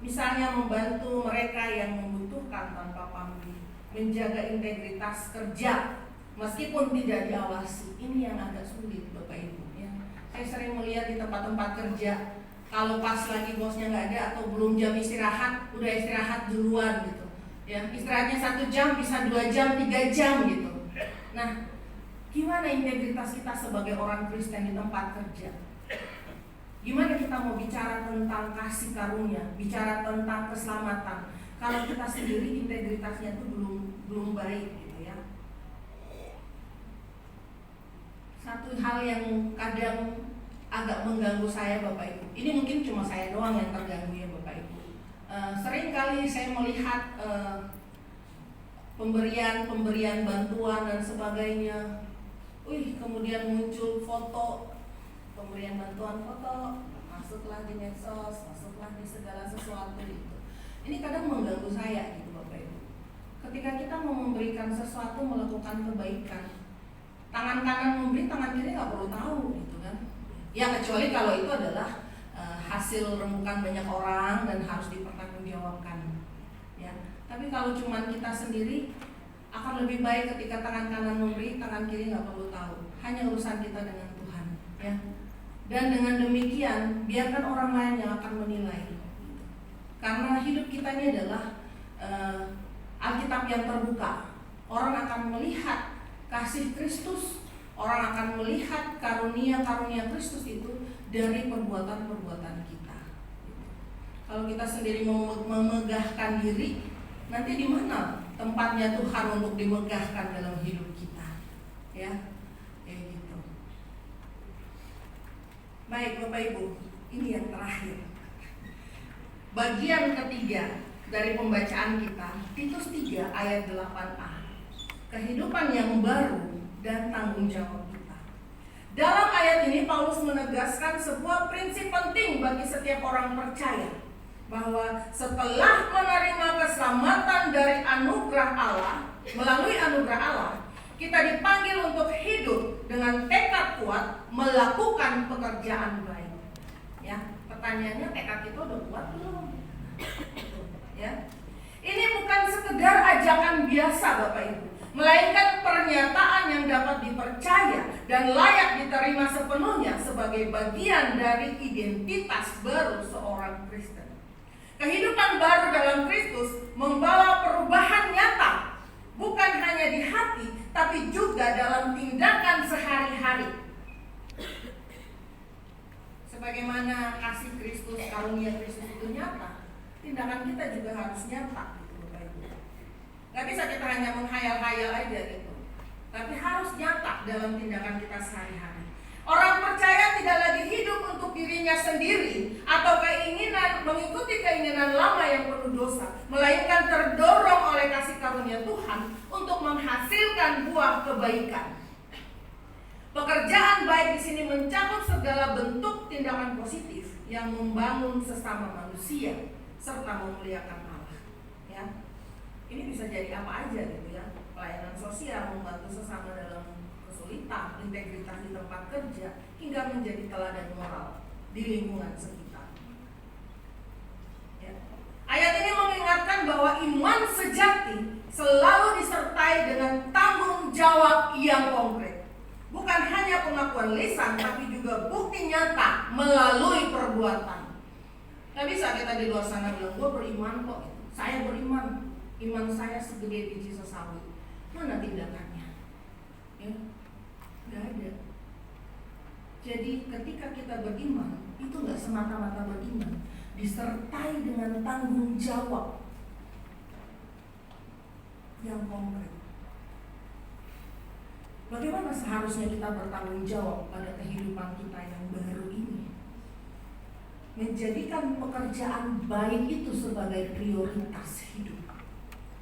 Misalnya membantu mereka yang membutuhkan tanpa pamrih, menjaga integritas kerja meskipun tidak diawasi. Ini yang agak sulit Bapak Ibu ya. Saya sering melihat di tempat-tempat kerja, kalau pas lagi bosnya nggak ada atau belum jam istirahat, udah istirahat duluan gitu. Ya, istirahatnya 1 jam bisa 2 jam, 3 jam gitu. Nah, gimana integritas kita sebagai orang Kristen di tempat kerja? Gimana kita mau bicara tentang kasih karunia, bicara tentang keselamatan, kalau kita sendiri integritasnya itu belum baik gitu ya. Satu hal yang kadang agak mengganggu saya Bapak Ibu, ini mungkin cuma saya doang yang terganggu ya Bapak Ibu. Sering kali saya melihat pemberian bantuan dan sebagainya. Kemudian muncul foto pemberian bantuan foto, masuklah di medsos, masuklah di segala sesuatu itu. Ini kadang mengganggu saya gitu Bapak Ibu. Ketika kita mau memberikan sesuatu, melakukan kebaikan, tangan kanan memberi, tangan kiri nggak perlu tahu gitu kan. Ya kecuali kalau itu adalah hasil rembukan banyak orang dan harus dipertanggungjawabkan. Ya. Tapi kalau cuma kita sendiri, akan lebih baik ketika tangan kanan memberi, tangan kiri nggak perlu tahu. Hanya urusan kita dengan Tuhan. Ya. Dan dengan demikian, biarkan orang lain yang akan menilai. Karena hidup kita ini adalah Alkitab yang terbuka. Orang akan melihat kasih Kristus, orang akan melihat karunia-karunia Kristus itu dari perbuatan-perbuatan kita. Kalau kita sendiri memegahkan diri, nanti di mana tempatnya Tuhan untuk dimegahkan dalam hidup kita? Ya. Baik Bapak Ibu, ini yang terakhir. Bagian ketiga dari pembacaan kita, Titus 3 ayat 8a. Kehidupan yang baru dan tanggung jawab kita. Dalam ayat ini Paulus menegaskan sebuah prinsip penting bagi setiap orang percaya, bahwa setelah menerima keselamatan dari anugerah Allah, melalui anugerah Allah, kita dipanggil untuk hidup dengan tekad kuat melakukan pekerjaan baik. Ya, pertanyaannya tekad itu udah kuat belum? Ya, ini bukan sekedar ajakan biasa Bapak Ibu, melainkan pernyataan yang dapat dipercaya dan layak diterima sepenuhnya sebagai bagian dari identitas baru seorang Kristen. Kehidupan baru dalam Kristus membawa perubahan nyata, bukan hanya di hati, tapi juga dalam tindakan sehari-hari. Sebagaimana kasih Kristus, karunia Kristus itu nyata, tindakan kita juga harus nyata gitu Bapak Ibu. Gak bisa kita hanya menghayal-hayal aja gitu, tapi harus nyata dalam tindakan kita sehari-hari. Orang percaya tidak lagi hidup untuk dirinya sendiri atau mengikuti keinginan lama yang penuh dosa, melainkan terdorong oleh kasih karunia Tuhan untuk menghasilkan buah kebaikan. Pekerjaan baik di sini mencakup segala bentuk tindakan positif yang membangun sesama manusia serta memuliakan Allah. Ya, ini bisa jadi apa aja gitu ya. Pelayanan sosial, membantu sesama dalam kesulitan, integritas di tempat kerja, hingga menjadi teladan moral di lingkungan sekitar. Ya. Ayat ini mengingatkan bahwa iman sejati selalu disertai dengan tanggung jawab yang konkret. Bukan hanya pengakuan lisan, tapi juga bukti nyata melalui perbuatan. Gak bisa kita di luar sana bilang, gue beriman kok, saya beriman, iman saya segede biji sesawi. Mana tindakannya? Ya, gak ada. Jadi ketika kita beriman, itu gak semata-mata beriman, disertai dengan tanggung jawab yang konkret. Bagaimana seharusnya kita bertanggung jawab pada kehidupan kita yang baru ini? Menjadikan pekerjaan baik itu sebagai prioritas hidup.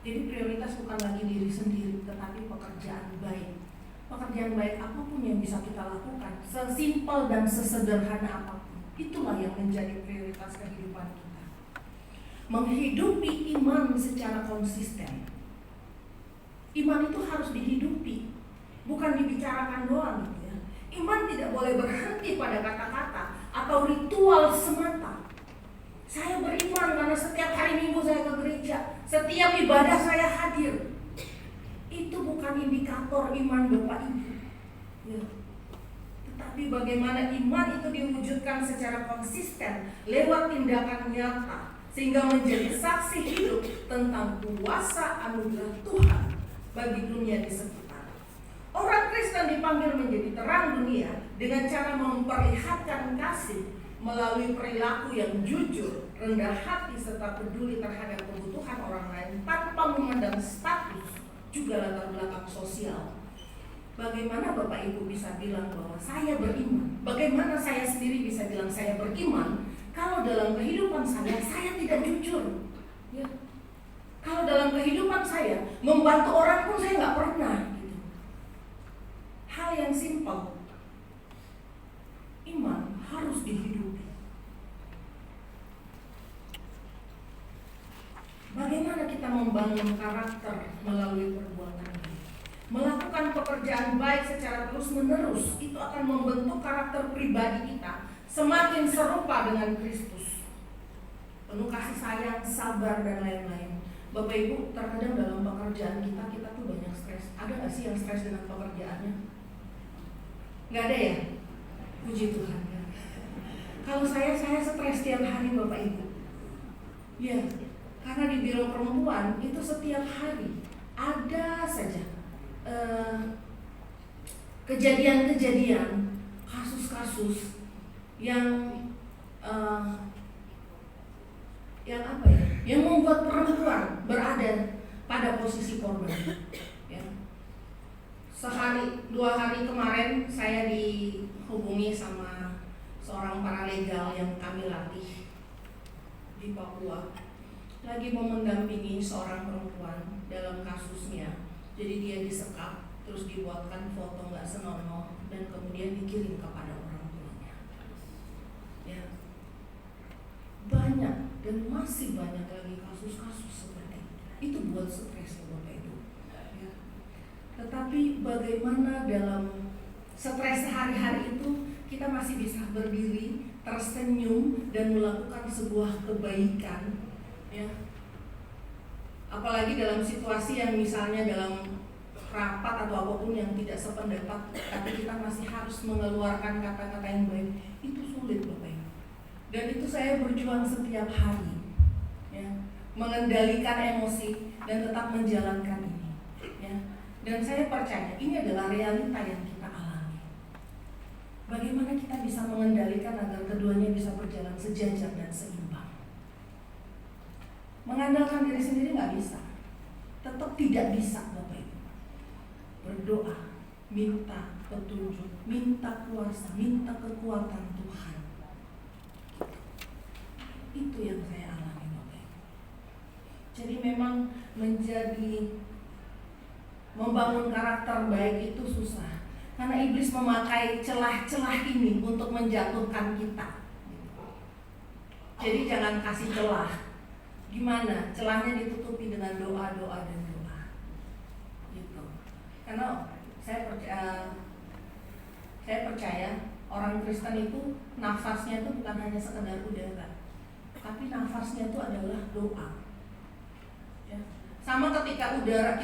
Jadi prioritas bukan lagi diri sendiri, tetapi pekerjaan baik. Pekerjaan baik apapun yang bisa kita lakukan, sesimpel dan sesederhana apapun, itulah yang menjadi prioritas kehidupan kita. Menghidupi iman secara konsisten. Iman itu harus dihidupi, bukan dibicarakan doang gitu ya. Iman tidak boleh berhenti pada kata-kata atau ritual semata. Saya beriman karena setiap hari Minggu saya ke gereja, setiap ibadah saya hadir. Itu bukan indikator iman Bapak Ibu. Ya. Tetapi bagaimana iman itu diwujudkan secara konsisten lewat tindakan nyata, sehingga menjadi saksi hidup tentang kuasa anugerah Tuhan bagi dunia di sekitar. Orang Kristen dipanggil menjadi terang dunia dengan cara memperlihatkan kasih melalui perilaku yang jujur, rendah hati, serta peduli terhadap kebutuhan orang lain tanpa memandang status juga latar belakang sosial. Bagaimana Bapak Ibu bisa bilang bahwa saya beriman? Bagaimana saya sendiri bisa bilang saya beriman kalau dalam kehidupan saya tidak jujur? Ya. Kalau dalam kehidupan saya membantu orang pun saya nggak pernah. Gitu. Hal yang simpel, iman harus dihidupi. Bagaimana kita membangun karakter melalui perbuatan baik? Melakukan pekerjaan baik secara terus-menerus itu akan membentuk karakter pribadi kita semakin serupa dengan Kristus. Penuh kasih sayang, sabar, dan lain-lain. Bapak Ibu, terkadang dalam pekerjaan kita tuh banyak stres. Ada nggak sih yang stres dengan pekerjaannya? Nggak ada ya? Puji Tuhan. Kalau saya stres tiap hari Bapak Ibu. Ya, karena di biro perempuan itu setiap hari ada saja kejadian-kejadian, kasus-kasus yang apa ya? Yang membuat perempuan berada pada posisi korban. Ya. Sehari, 2 hari kemarin saya dihubungi sama seorang paralegal yang kami latih di Papua. Lagi mau mendampingi seorang perempuan dalam kasusnya. Jadi dia disekap, terus dibuatkan foto nggak senonoh dan kemudian dikirim kepada orang tuanya. Ya. Banyak dan masih banyak lagi kasus-kasus seperti itu. Itu buat stres ya Bapak Ibu. Ya. Tetapi bagaimana dalam stres sehari-hari itu kita masih bisa berdiri, tersenyum dan melakukan sebuah kebaikan, ya. Apalagi dalam situasi yang misalnya dalam rapat atau apapun yang tidak sependapat, tapi kita masih harus mengeluarkan kata-kata yang baik. Itu sulit Bapak Ibu. Dan itu saya berjuang setiap hari, ya, mengendalikan emosi dan tetap menjalankan ini, ya. Dan saya percaya ini adalah realita yang kita alami. Bagaimana kita bisa mengendalikan agar keduanya bisa berjalan sejajar dan seimbang? Mengandalkan diri sendiri nggak bisa, tetap tidak bisa Bapak Ibu. Berdoa, minta petunjuk, minta kuasa, minta kekuatan Tuhan. Itu yang saya alami Bapak Ibu. Jadi memang membangun karakter baik itu susah, karena iblis memakai celah-celah ini untuk menjatuhkan kita. Jadi jangan kasih celah. Gimana? Celahnya ditutupi dengan doa-doa dan doa. Gitu. Karena saya percaya orang Kristen itu nafasnya itu bukan hanya sekedar udara, tapi nafasnya itu adalah doa. Ya. Sama ketika udara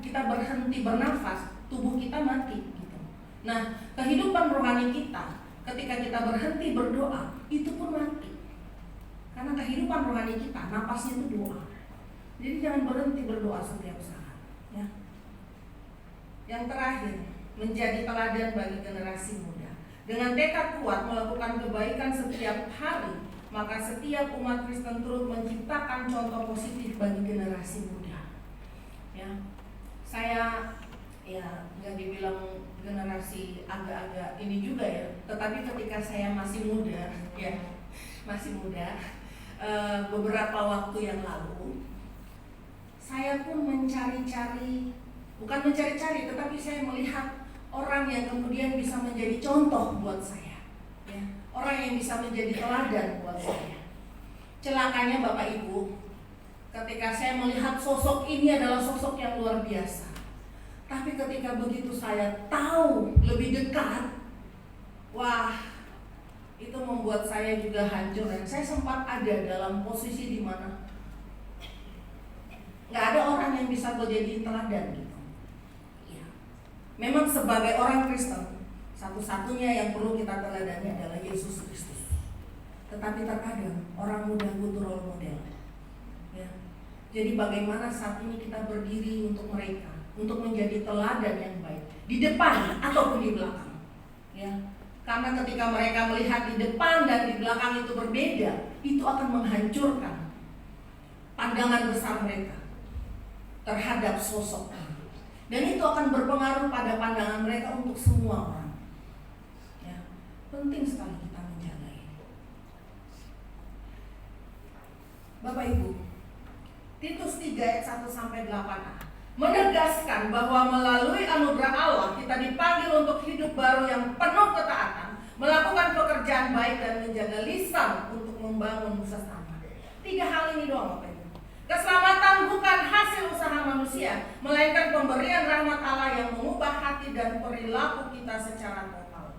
kita berhenti bernafas, tubuh kita mati. Gitu. Nah, kehidupan rohani kita ketika kita berhenti berdoa itu pun mati. Karena kehidupan rohani kita, napasnya itu doa. Jadi jangan berhenti berdoa setiap saat. Ya. Yang terakhir, menjadi teladan bagi generasi muda. Dengan tekad kuat melakukan kebaikan setiap hari, maka setiap umat Kristen turut menciptakan contoh positif bagi generasi muda. Ya. Saya nggak dibilang generasi agak-agak ini juga ya. Tetapi ketika saya masih muda, beberapa waktu yang lalu saya pun bukan mencari-cari, tetapi saya melihat orang yang kemudian bisa menjadi contoh buat saya, ya. Orang yang bisa menjadi teladan buat saya. Celakanya Bapak Ibu, ketika saya melihat sosok ini adalah sosok yang luar biasa, tapi ketika begitu saya tahu lebih dekat, wah, itu membuat saya juga hancur, dan saya sempat ada dalam posisi di mana nggak ada orang yang bisa gue jadiin teladan gitu. Ya. Memang sebagai orang Kristen, satu-satunya yang perlu kita teladani adalah Yesus Kristus. Tetapi terkadang orang muda butuh role model. Ya. Jadi bagaimana saat ini kita berdiri untuk mereka, untuk menjadi teladan yang baik di depan ataupun di belakang. Ya. Karena ketika mereka melihat di depan dan di belakang itu berbeda, itu akan menghancurkan pandangan besar mereka terhadap sosok. Dan itu akan berpengaruh pada pandangan mereka untuk semua orang. Ya, penting sekali kita menjaga ini. Bapak Ibu, Titus 3 ayat 1-8a menegaskan bahwa melalui anugerah Allah kita dipanggil untuk hidup baru yang penuh ketaatan, melakukan pekerjaan baik dan menjaga lisan untuk membangun sesama. 3 hal ini doang Bapak Ibu. Keselamatan bukan hasil usaha manusia, melainkan pemberian rahmat Allah yang mengubah hati dan perilaku kita secara total.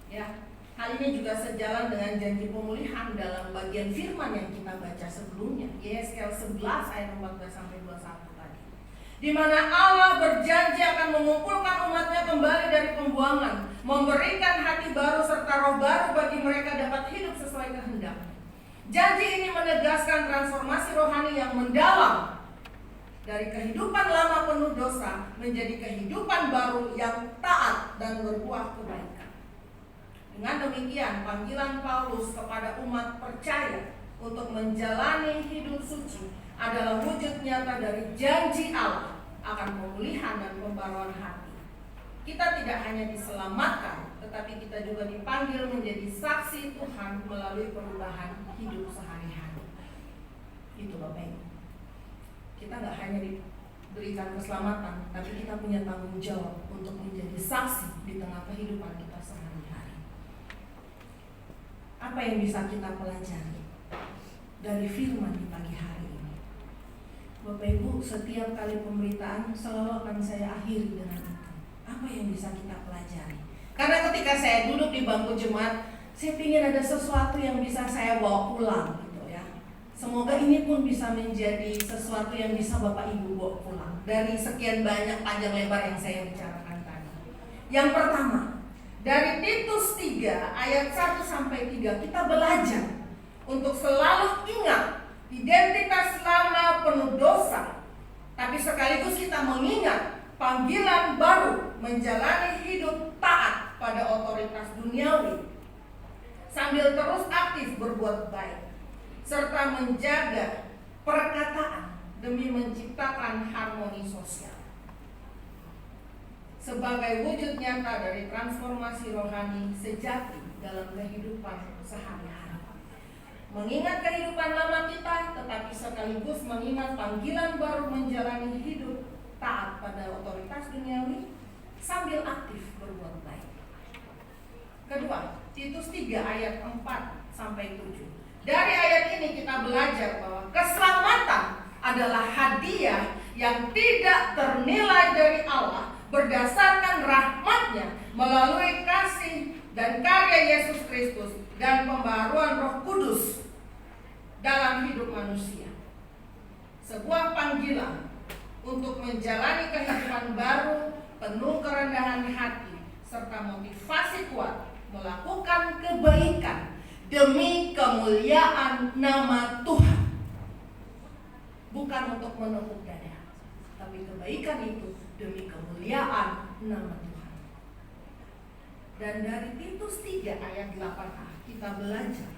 Ya, hal ini juga sejalan dengan janji pemulihan dalam bagian firman yang kita baca sebelumnya, Yesaya 11 ayat 14-21 tadi. Di mana Allah berjanji akan mengumpulkan umatnya kembali dari pembuangan, memberikan hati baru serta roh baru bagi mereka dapat hidup sesuai kehendak. Janji ini menegaskan transformasi rohani yang mendalam dari kehidupan lama penuh dosa menjadi kehidupan baru yang taat dan berbuah kebaikan. Dengan demikian, panggilan Paulus kepada umat percaya untuk menjalani hidup suci adalah wujud nyata dari janji Allah akan pemulihan dan pembaruan hati. Kita tidak hanya diselamatkan, tetapi kita juga dipanggil menjadi saksi Tuhan melalui perubahan hidup sehari-hari. Itu Bapak Ibu. Kita nggak hanya diberikan keselamatan, tapi kita punya tanggung jawab untuk menjadi saksi di tengah kehidupan kita sehari-hari. Apa yang bisa kita pelajari dari firman di pagi hari ini? Bapak Ibu, setiap kali pemberitaan selalu akan saya akhiri dengan itu. Apa yang bisa kita pelajari? Karena ketika saya duduk di bangku jemaat, saya ingin ada sesuatu yang bisa saya bawa pulang gitu ya. Semoga ini pun bisa menjadi sesuatu yang bisa Bapak Ibu bawa pulang dari sekian banyak panjang lebar yang saya bicarakan tadi. Yang pertama, dari Titus 3 ayat 1-3 kita belajar untuk selalu ingat identitas lama penuh dosa, tapi sekaligus kita mengingat panggilan baru menjalani hidup taat pada otoritas duniawi, sambil terus aktif berbuat baik, serta menjaga perkataan demi menciptakan harmoni sosial. Sebagai wujud nyata dari transformasi rohani sejati dalam kehidupan sehari-hari. Mengingat kehidupan lama kita, tetapi sekaligus mengingat panggilan baru menjalani hidup taat pada otoritas duniawi sambil aktif berbuat baik. Kedua, Titus 3 ayat 4-7. Dari ayat ini kita belajar bahwa keselamatan adalah hadiah yang tidak ternilai dari Allah berdasarkan rahmat-Nya melalui kasih dan karya Yesus Kristus dan pembaruan Roh Kudus dalam hidup manusia. Sebuah panggilan untuk menjalani kehidupan baru penuh kerendahan hati serta motivasi kuat melakukan kebaikan demi kemuliaan nama Tuhan. Bukan untuk menepuk dada, tapi kebaikan itu demi kemuliaan nama Tuhan. Dan dari Titus 3 ayat 8a kita belajar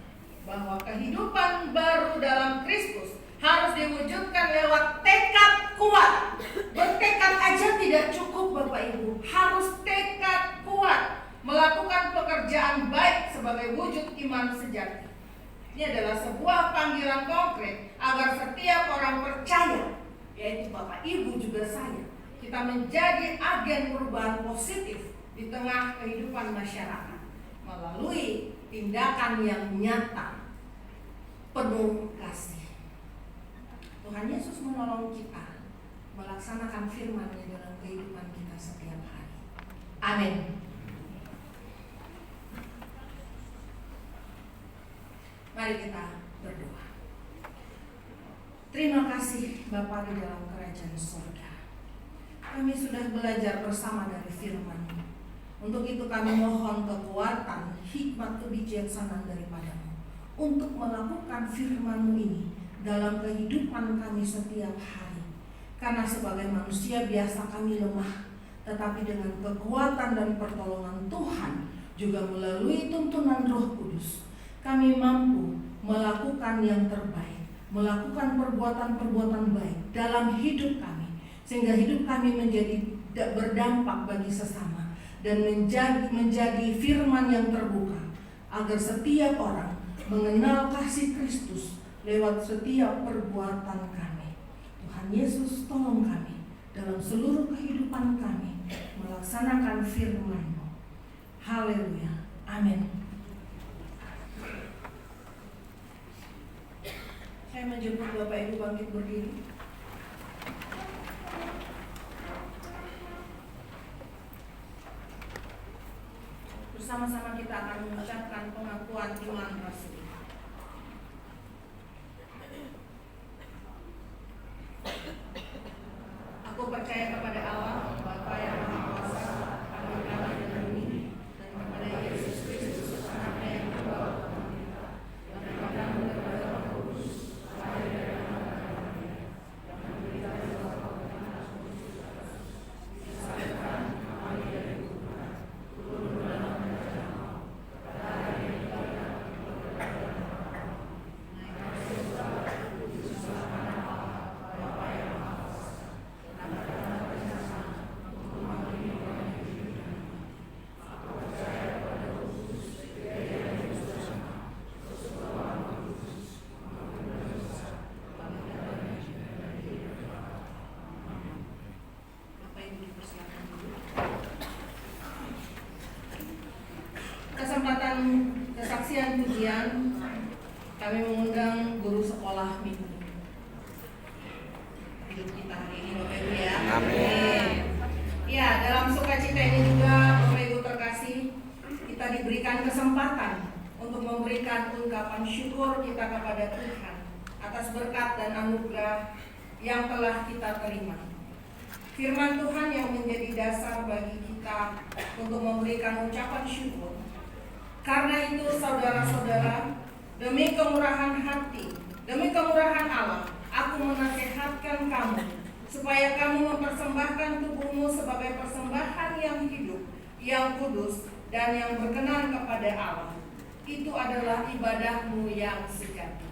bahwa kehidupan baru dalam Kristus harus diwujudkan lewat tekad kuat. Bertekad aja tidak cukup Bapak Ibu, harus tekad kuat melakukan pekerjaan baik sebagai wujud iman sejati. Ini adalah sebuah panggilan konkret agar setiap orang percaya, yaitu Bapak Ibu juga saya, kita menjadi agen perubahan positif di tengah kehidupan masyarakat melalui tindakan yang nyata, penuh kasih. Tuhan Yesus menolong kita melaksanakan firman-Nya dalam kehidupan kita setiap hari. Amin. Mari kita berdoa. Terima kasih Bapa di dalam kerajaan surga. Kami sudah belajar bersama dari firman-Mu. Untuk itu kami mohon kekuatan, hikmat, kebijaksanaan daripadamu untuk melakukan firman-Mu ini dalam kehidupan kami setiap hari. Karena sebagai manusia biasa kami lemah, tetapi dengan kekuatan dan pertolongan Tuhan juga melalui tuntunan Roh Kudus, kami mampu melakukan yang terbaik, melakukan perbuatan-perbuatan baik dalam hidup kami, sehingga hidup kami menjadi berdampak bagi sesama dan menjadi firman yang terbuka, agar setiap orang mengenal kasih Kristus lewat setiap perbuatan kami. Tuhan Yesus, tolong kami dalam seluruh kehidupan kami melaksanakan firman-Mu. Haleluya. Amin. Saya menjemput Bapak Ibu bangkit berdiri. Bersama-sama kita akan mengucapkan pengakuan iman rasuli. Aku percaya kepada Allah, Bapa yang Maha Kuasa, Bapa langit dan bumi, dan kepada Yesus Kristus, Anaknya yang dibawa yang dipandang daripada Roh Kudus, lahir dari Maria, yang menderita di bawah pemerintahan Pontius Pilatus, disalibkan, mati dari kuburan, turun dalam kerajaan maut, pada hari yang ketiga bangkit dari orang, naik ke surga, duduk sebelah kanan Allah, Bapa yang Maha Kuasa. Kesempatan kesaksian pujian, kami mengundang guru sekolah minggu hidup kita hari ini, Bapak Ibu ya. Amin. Ya, dalam sukacita ini juga Bapak Ibu terkasih, kita diberikan kesempatan untuk memberikan ungkapan syukur kita kepada Tuhan atas berkat dan anugerah yang telah kita terima. Firman Tuhan yang menjadi dasar bagi kita untuk memberikan ucapan syukur. Karena itu saudara-saudara, demi kemurahan hati, demi kemurahan Allah, aku menasihatkan kamu supaya kamu mempersembahkan tubuhmu sebagai persembahan yang hidup, yang kudus, dan yang berkenan kepada Allah. Itu adalah ibadahmu yang sejati.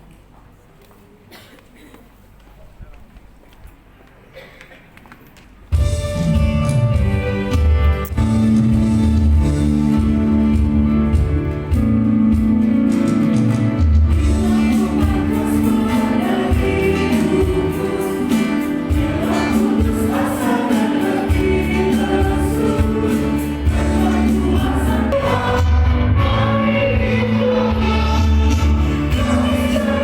Kita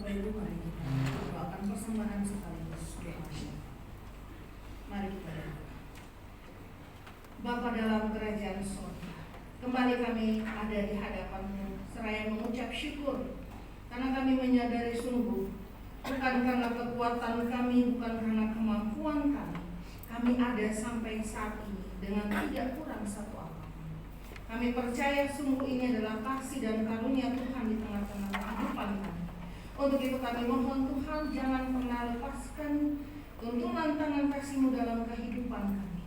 Bapak Ibu, mari kita doakan persembahan sekaligus doa syafaat. Mari kita doa. Bapa dalam kerajaan surga, kembali kami ada di hadapan-Mu seraya mengucap syukur karena kami menyadari sungguh bukan karena kekuatan kami, bukan karena kemampuan kami ada sampai saat ini dengan tidak kurang satu apapun. Kami percaya sungguh ini adalah kasih dan karunia Tuhan di tengah-tengah kehidupan kami. Untuk itu kami mohon Tuhan jangan pernah lepaskan tuntunan tangan kasih-Mu dalam kehidupan kami,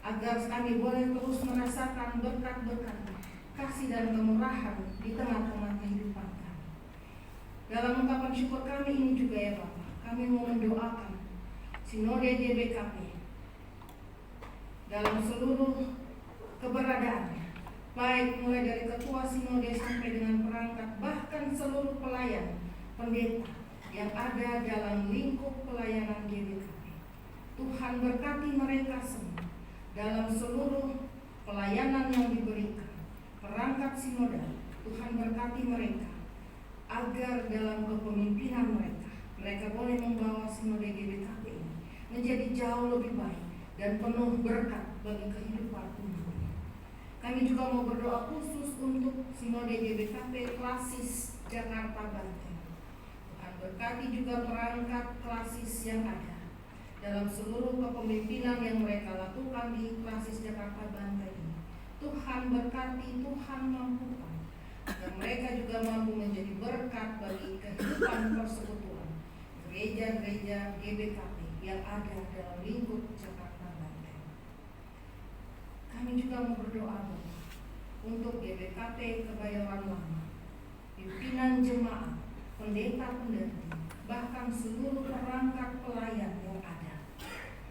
agar kami boleh terus merasakan berkat-berkat kasih dan kemurahan di tengah-tengah kehidupan kami. Dalam ungkapan syukur kami ini juga ya Bapak, kami mau mendoakan Sinode GBKP dalam seluruh keberadaannya, baik mulai dari ketua Sinode sampai dengan perangkat, bahkan seluruh pelayan pendeta yang ada dalam lingkup pelayanan GBKP. Tuhan berkati mereka semua dalam seluruh pelayanan yang diberikan. Perangkat sinodal, Tuhan berkati mereka agar dalam kepemimpinan mereka boleh membawa Sinode GBKP ini menjadi jauh lebih baik dan penuh berkat bagi kehidupan umat. Kami juga mau berdoa khusus untuk Sinode GBKP Klasis Jakarta Banten. Tuhan berkati juga perangkat klasis yang ada dalam seluruh kepemimpinan yang mereka lakukan di Klasis Jakarta Banten ini. Tuhan berkati, Tuhan mampukan agar mereka juga mampu menjadi berkat bagi kehidupan persekutuan gereja-gereja GBKP yang ada dalam lingkup Jakarta Banten. Kami juga mau berdoa untuk GBKP Kebayoran Lama, pimpinan jemaat, pendeta-pendeta, bahkan seluruh perangkat pelayan yang ada.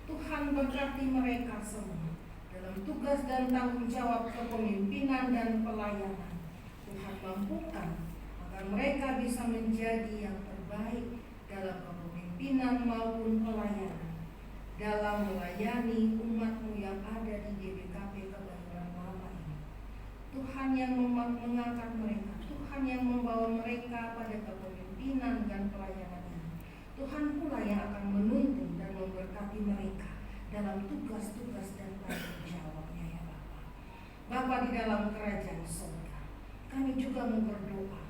Tuhan berkati mereka semua dalam tugas dan tanggung jawab kepemimpinan dan pelayanan. Tuhan mampukan agar mereka bisa menjadi yang terbaik dalam kepemimpinan maupun pelayanan, dalam melayani umat-Mu yang ada di GBKP Kebayoran Lama ini. Tuhan yang mengangkat mereka, Tuhan yang membawa mereka pada kepemimpinan dan pelayanan ini. Tuhan pula yang akan menuntun dan memberkati mereka dalam tugas-tugas dan tanggung jawabnya ya Bapa. Bapa di dalam kerajaan surga, kami juga mau berdoa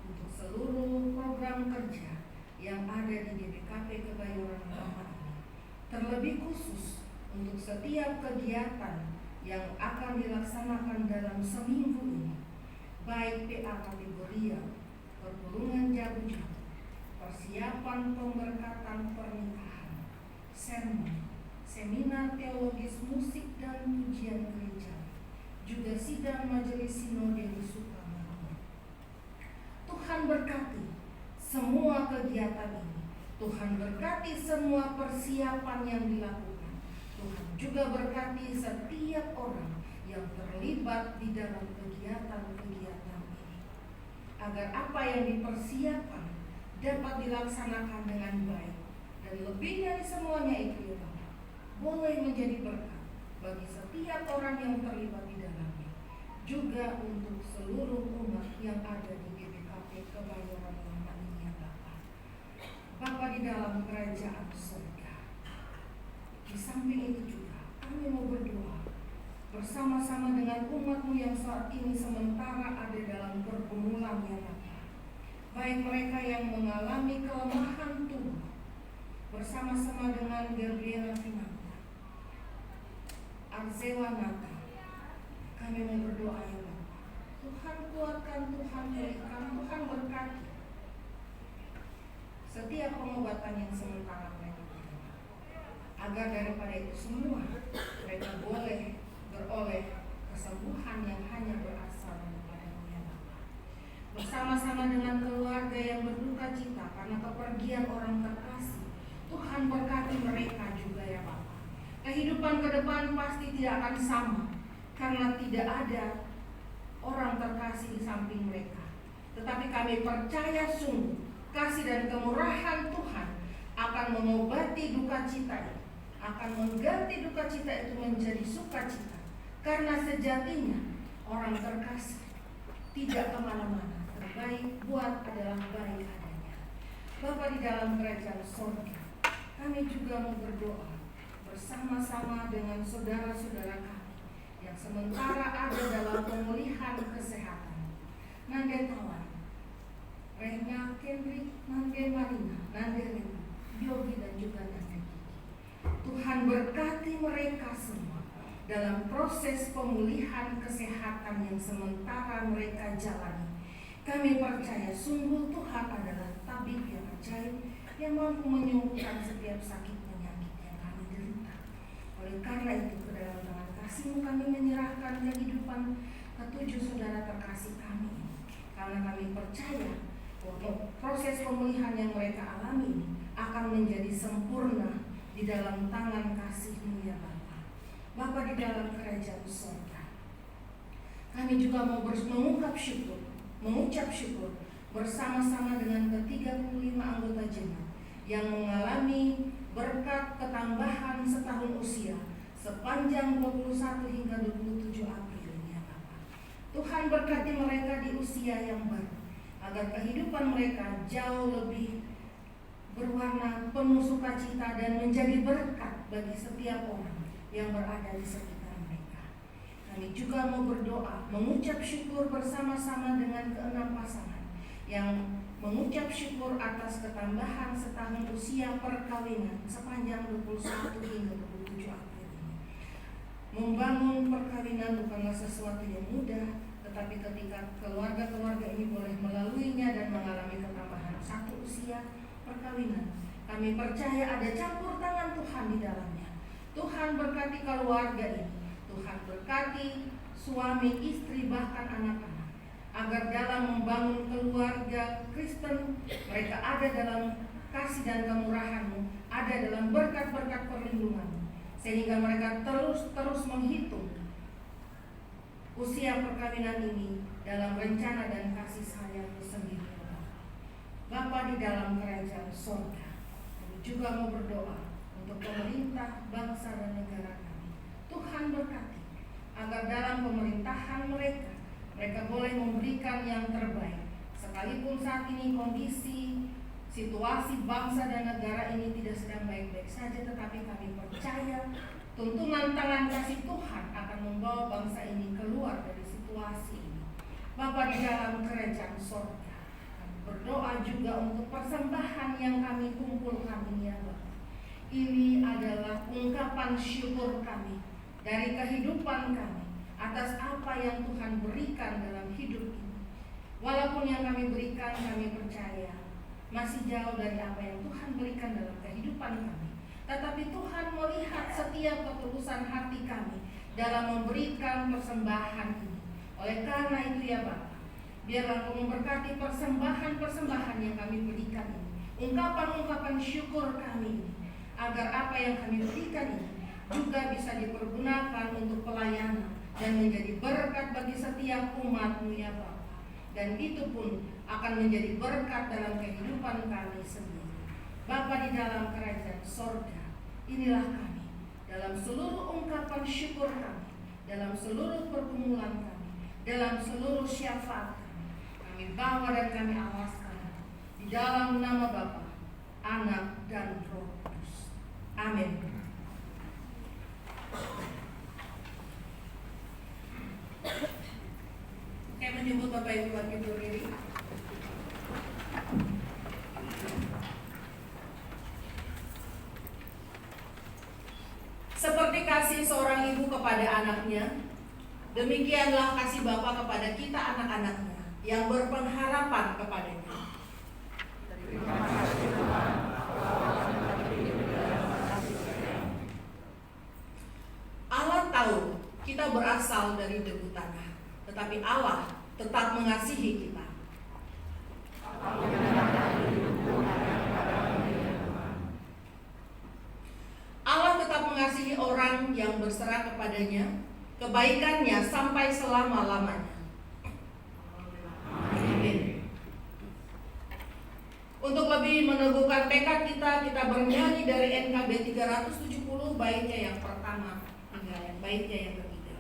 untuk seluruh program kerja yang ada di GBKP Kebayoran Lama ini. Terlebih khusus untuk setiap kegiatan yang akan dilaksanakan dalam seminggu ini, baik PA kategorial, perpulungan jabu-jabu, persiapan pemberkatan pernikahan, sermon, seminar teologis, musik dan pujian gereja, juga sidang majelis sinode di Sukamakmur. Tuhan berkati semua kegiatan ini. Tuhan berkati semua persiapan yang dilakukan. Tuhan juga berkati setiap orang yang terlibat di dalam kegiatan-kegiatan ini, agar apa yang dipersiapkan dapat dilaksanakan dengan baik, dan lebih dari semuanya itu ya Bapak, boleh menjadi berkat bagi setiap orang yang terlibat di dalamnya, juga untuk seluruh umat yang ada di GBKP Kebayoran Lama ini ya Bapak. Bapa di dalam kerajaan surga, di samping itu juga kami mau berdoa bersama-sama dengan umat-Mu yang saat ini sementara ada dalam pergumulan ya Bapa. Baik mereka yang mengalami kelemahan tubuh, bersama-sama dengan Gabriela Finanta, Arzewa Nata, kami mau berdoa ya Bapa. Tuhan kuatkan, Tuhan berikan, Tuhan berkati setiap pengobatan yang sementara mereka terima, agar daripada itu semua mereka boleh beroleh kesembuhan yang hanya berasal daripada-Mu ya Bapa. Bersama-sama dengan keluarga yang berduka cita karena kepergian orang terkasih, Tuhan berkati mereka juga ya Bapa. Kehidupan ke depan pasti tidak akan sama, karena tidak ada orang terkasih di samping mereka. Tetapi kami percaya sungguh kasih dan kemurahan Tuhan akan mengobati duka cita itu, akan mengganti duka cita itu menjadi sukacita. Karena sejatinya orang terkasih tidak kemana-mana, terbaik buat adalah baik adanya. Bapa di dalam kerajaan surga, kami juga mau berdoa bersama-sama dengan saudara-saudara kami yang sementara ada dalam pemulihan kesehatan. Nande Tawan, Rena, Kendrick, Nande Marina, Nande Rena, Yogi dan juga Nande Kiki. Tuhan berkati mereka semua dalam proses pemulihan kesehatan yang sementara mereka jalani. Kami percaya sungguh Tuhan adalah tabib yang ajaib yang mampu menyembuhkan setiap sakit penyakit yang kami derita. Oleh karena itu, ke dalam tangan kasih-Mu kami menyerahkan kehidupan ketujuh saudara terkasih kami. Karena kami percaya bahwa proses pemulihan yang mereka alami akan menjadi sempurna di dalam tangan kasih-Mu ya Bapa. Bapa di dalam kerajaan surga, kami juga mau mengucap syukur bersama-sama dengan ke-35 anggota jemaat yang mengalami berkat ketambahan setahun usia sepanjang 21 hingga 27 April ya Bapa. Tuhan berkati mereka di usia yang baru agar kehidupan mereka jauh lebih berwarna, penuh sukacita dan menjadi berkat bagi setiap orang yang berada di sekitar mereka. Kami juga mau berdoa, mengucap syukur bersama-sama dengan ke-6 pasangan yang mengucap syukur atas ketambahan setahun usia perkawinan sepanjang 21 hingga 27 April ini. Membangun perkawinan bukanlah sesuatu yang mudah, tetapi ketika keluarga-keluarga ini boleh melaluinya dan mengalami ketambahan satu usia perkawinan, kami percaya ada campur tangan Tuhan di dalamnya. Tuhan berkati keluarga ini, Tuhan berkati suami, istri, bahkan anak-anak, agar dalam membangun keluarga Kristen mereka ada dalam kasih dan kemurahan-Mu, ada dalam berkat-berkat perlindungan-Mu, sehingga mereka terus menghitung usia perkawinan ini dalam rencana dan kasih sayang-Mu sendiri. Bapa di dalam kerajaan surga, kami juga mau berdoa untuk pemerintah, bangsa dan negara kami. Tuhan berkati agar dalam pemerintahan mereka boleh memberikan yang terbaik. Sekalipun saat ini kondisi situasi bangsa dan negara ini tidak sedang baik-baik saja, tetapi kami percaya tuntunan tangan kasih Tuhan akan membawa bangsa ini keluar dari situasi ini. Bapa di dalam kerajaan surga, kami berdoa juga untuk persembahan yang kami kumpulkan ini ya Bapa. Ini adalah ungkapan syukur kami dari kehidupan kami atas apa yang Tuhan berikan dalam hidup ini. Walaupun yang kami berikan, kami percaya masih jauh dari apa yang Tuhan berikan dalam kehidupan kami. Tetapi Tuhan melihat setiap ketulusan hati kami dalam memberikan persembahan ini. Oleh karena itu ya Bapa, biarlah Kau memberkati persembahan-persembahan yang kami berikan ini, ungkapan-ungkapan syukur kami ini, agar apa yang kami berikan ini juga bisa dipergunakan untuk pelayanan dan menjadi berkat bagi setiap umat-Mu ya Bapa. Dan itu pun akan menjadi berkat dalam kehidupan kami sendiri. Bapa di dalam kerajaan sorga, inilah kami dalam seluruh ungkapan syukur kami, dalam seluruh pergumulan kami, dalam seluruh syafaat kami bawa dan kami awaskan di dalam nama Bapa, Anak dan Roh Kudus. Amin. Saya menyebut Bapak Ibu bagi berdiri. Seperti kasih seorang ibu kepada anaknya, demikianlah kasih Bapa kepada kita anak-anaknya yang berpengharapan kepadanya. Terima kasih Tuhan. Allah tahu kita berasal dari debu tanah, tetapi Allah tetap mengasihi kita. Allah tetap mengasihi orang yang berserah kepadanya, kebaikannya sampai selama-lamanya. Amin. Untuk lebih meneguhkan tekad kita bernyanyi dari NKB 370 baitnya yang pertama hingga baitnya yang ketiga.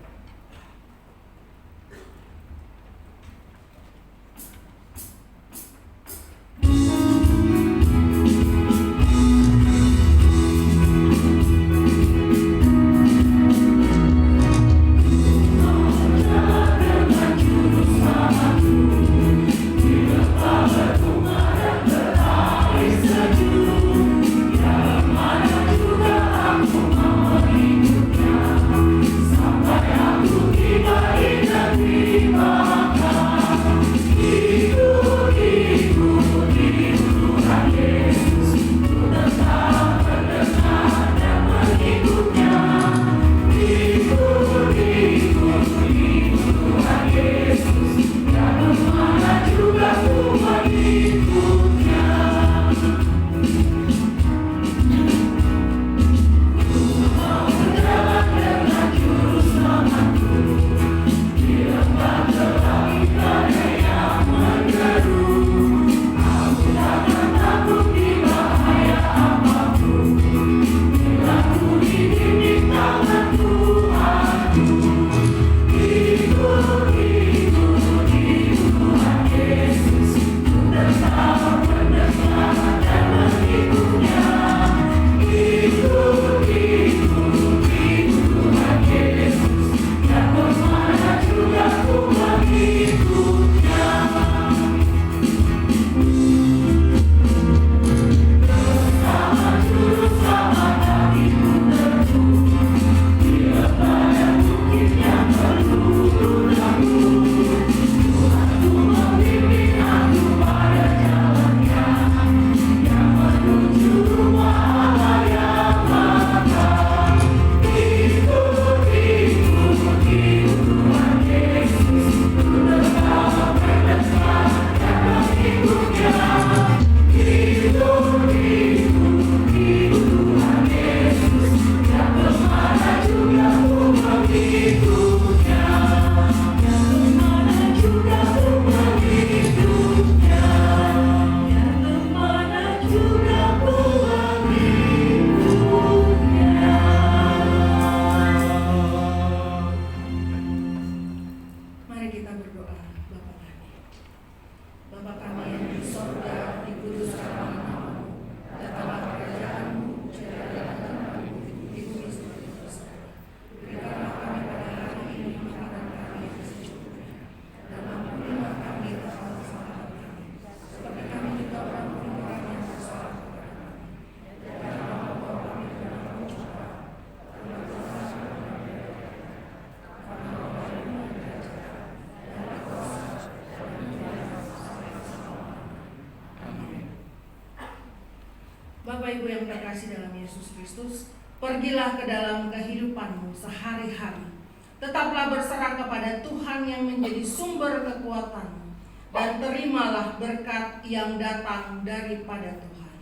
Bapak Ibu yang terkasih dalam Yesus Kristus, pergilah ke dalam kehidupanmu sehari-hari. Tetaplah berserah kepada Tuhan yang menjadi sumber kekuatanmu, dan terimalah berkat yang datang daripada Tuhan.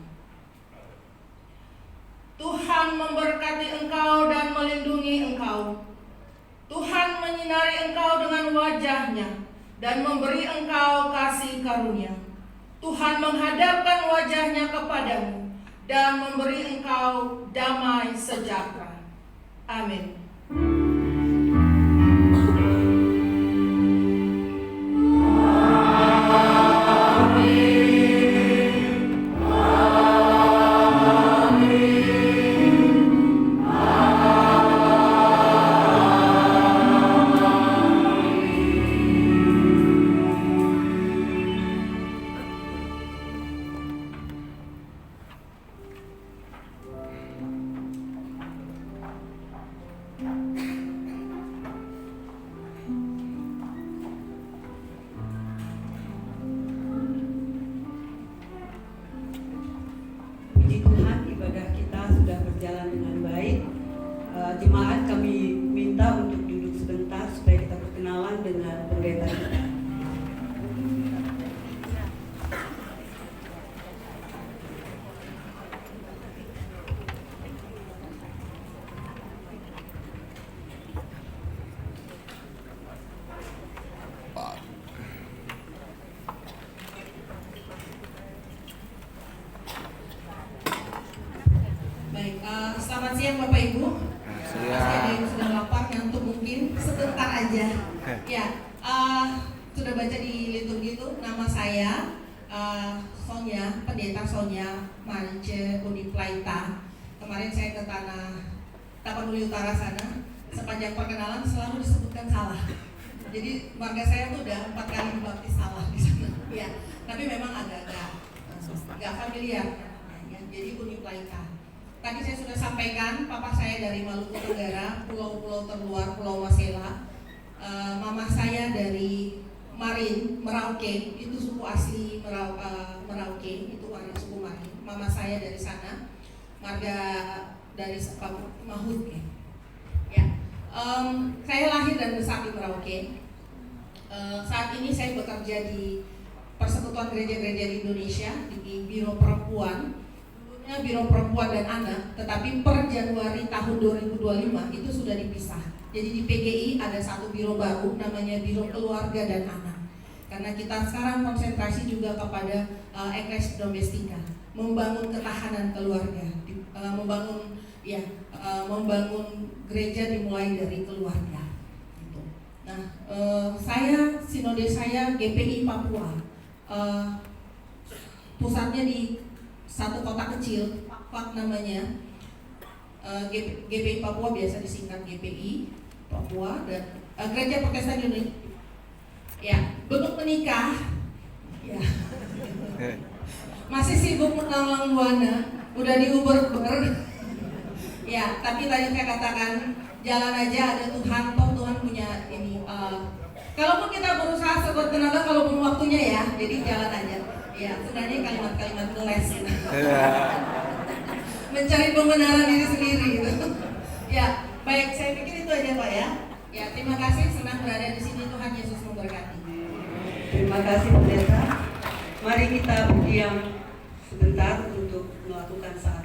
Tuhan memberkati engkau dan melindungi engkau. Tuhan menyinari engkau dengan wajah-Nya dan memberi engkau kasih karunia. Tuhan menghadapkan wajah-Nya kepadamu dan memberi engkau damai sejahtera. Amin. Puji Tuhan, ibadah kita sudah berjalan dengan baik. Jemaat kami minta untuk duduk sebentar supaya kita berkenalan dengan pendeta kita. Baik, selamat siang Bapak Ibu. Masih ada yang sudah lapar, ngantuk mungkin, sebentar aja. Ya, sudah baca di liturgi itu, nama saya Sonia, Pendeta Sonia Marice Uniplaita. Kemarin saya ke tanah Tapanuli Utara sana, sepanjang perkenalan selalu disebutkan salah. Jadi marga saya tuh udah 4 kali dibaptis salah di sana. Ya, tapi memang agak-agak nggak familiar. Ya, jadi Uniplaita. Tadi saya sudah sampaikan, papa saya dari Maluku Tenggara, pulau-pulau terluar, Pulau Masela. Mama saya dari Marin, Merauke, itu suku asli Merauke, itu Marin, suku Marin. Mama saya dari sana, marga dari Mahut. Ya. Saya lahir dan besar di Merauke. Saat ini saya bekerja di Persekutuan Gereja-Gereja di Indonesia, di Biro Perempuan. Biro Perempuan dan Anak, tetapi per Januari tahun 2025 itu sudah dipisah. Jadi di PGI ada satu biro baru namanya Biro Keluarga dan Anak. Karena kita sekarang konsentrasi juga kepada Ecclesia Domestika, membangun ketahanan keluarga, membangun gereja dimulai dari keluarga. Gitu. Nah, saya sinode saya GPI Papua, pusatnya di satu kota kecil, Pak namanya, GPI Papua biasa disingkat GPI Papua, dan Gereja Protestan Indonesia. Ya, bentuk menikah, ya, masih sibuk menalang buana, udah diuber-uber. Ya, tapi tadi saya katakan jalan aja, ada Tuhan, toh Tuhan punya ini. Kalaupun kita berusaha sekuat tenaga, kalaupun waktunya ya, jadi jalan aja. Ya, sebenarnya kalimat-kalimat ngeles gitu. Mencari pembenaran diri sendiri gitu. Ya, baik, saya pikir itu aja Pak ya. Ya, terima kasih, senang berada di sini. Tuhan Yesus memberkati. Terima kasih pendeta. Mari kita berdiam sebentar untuk melakukan saat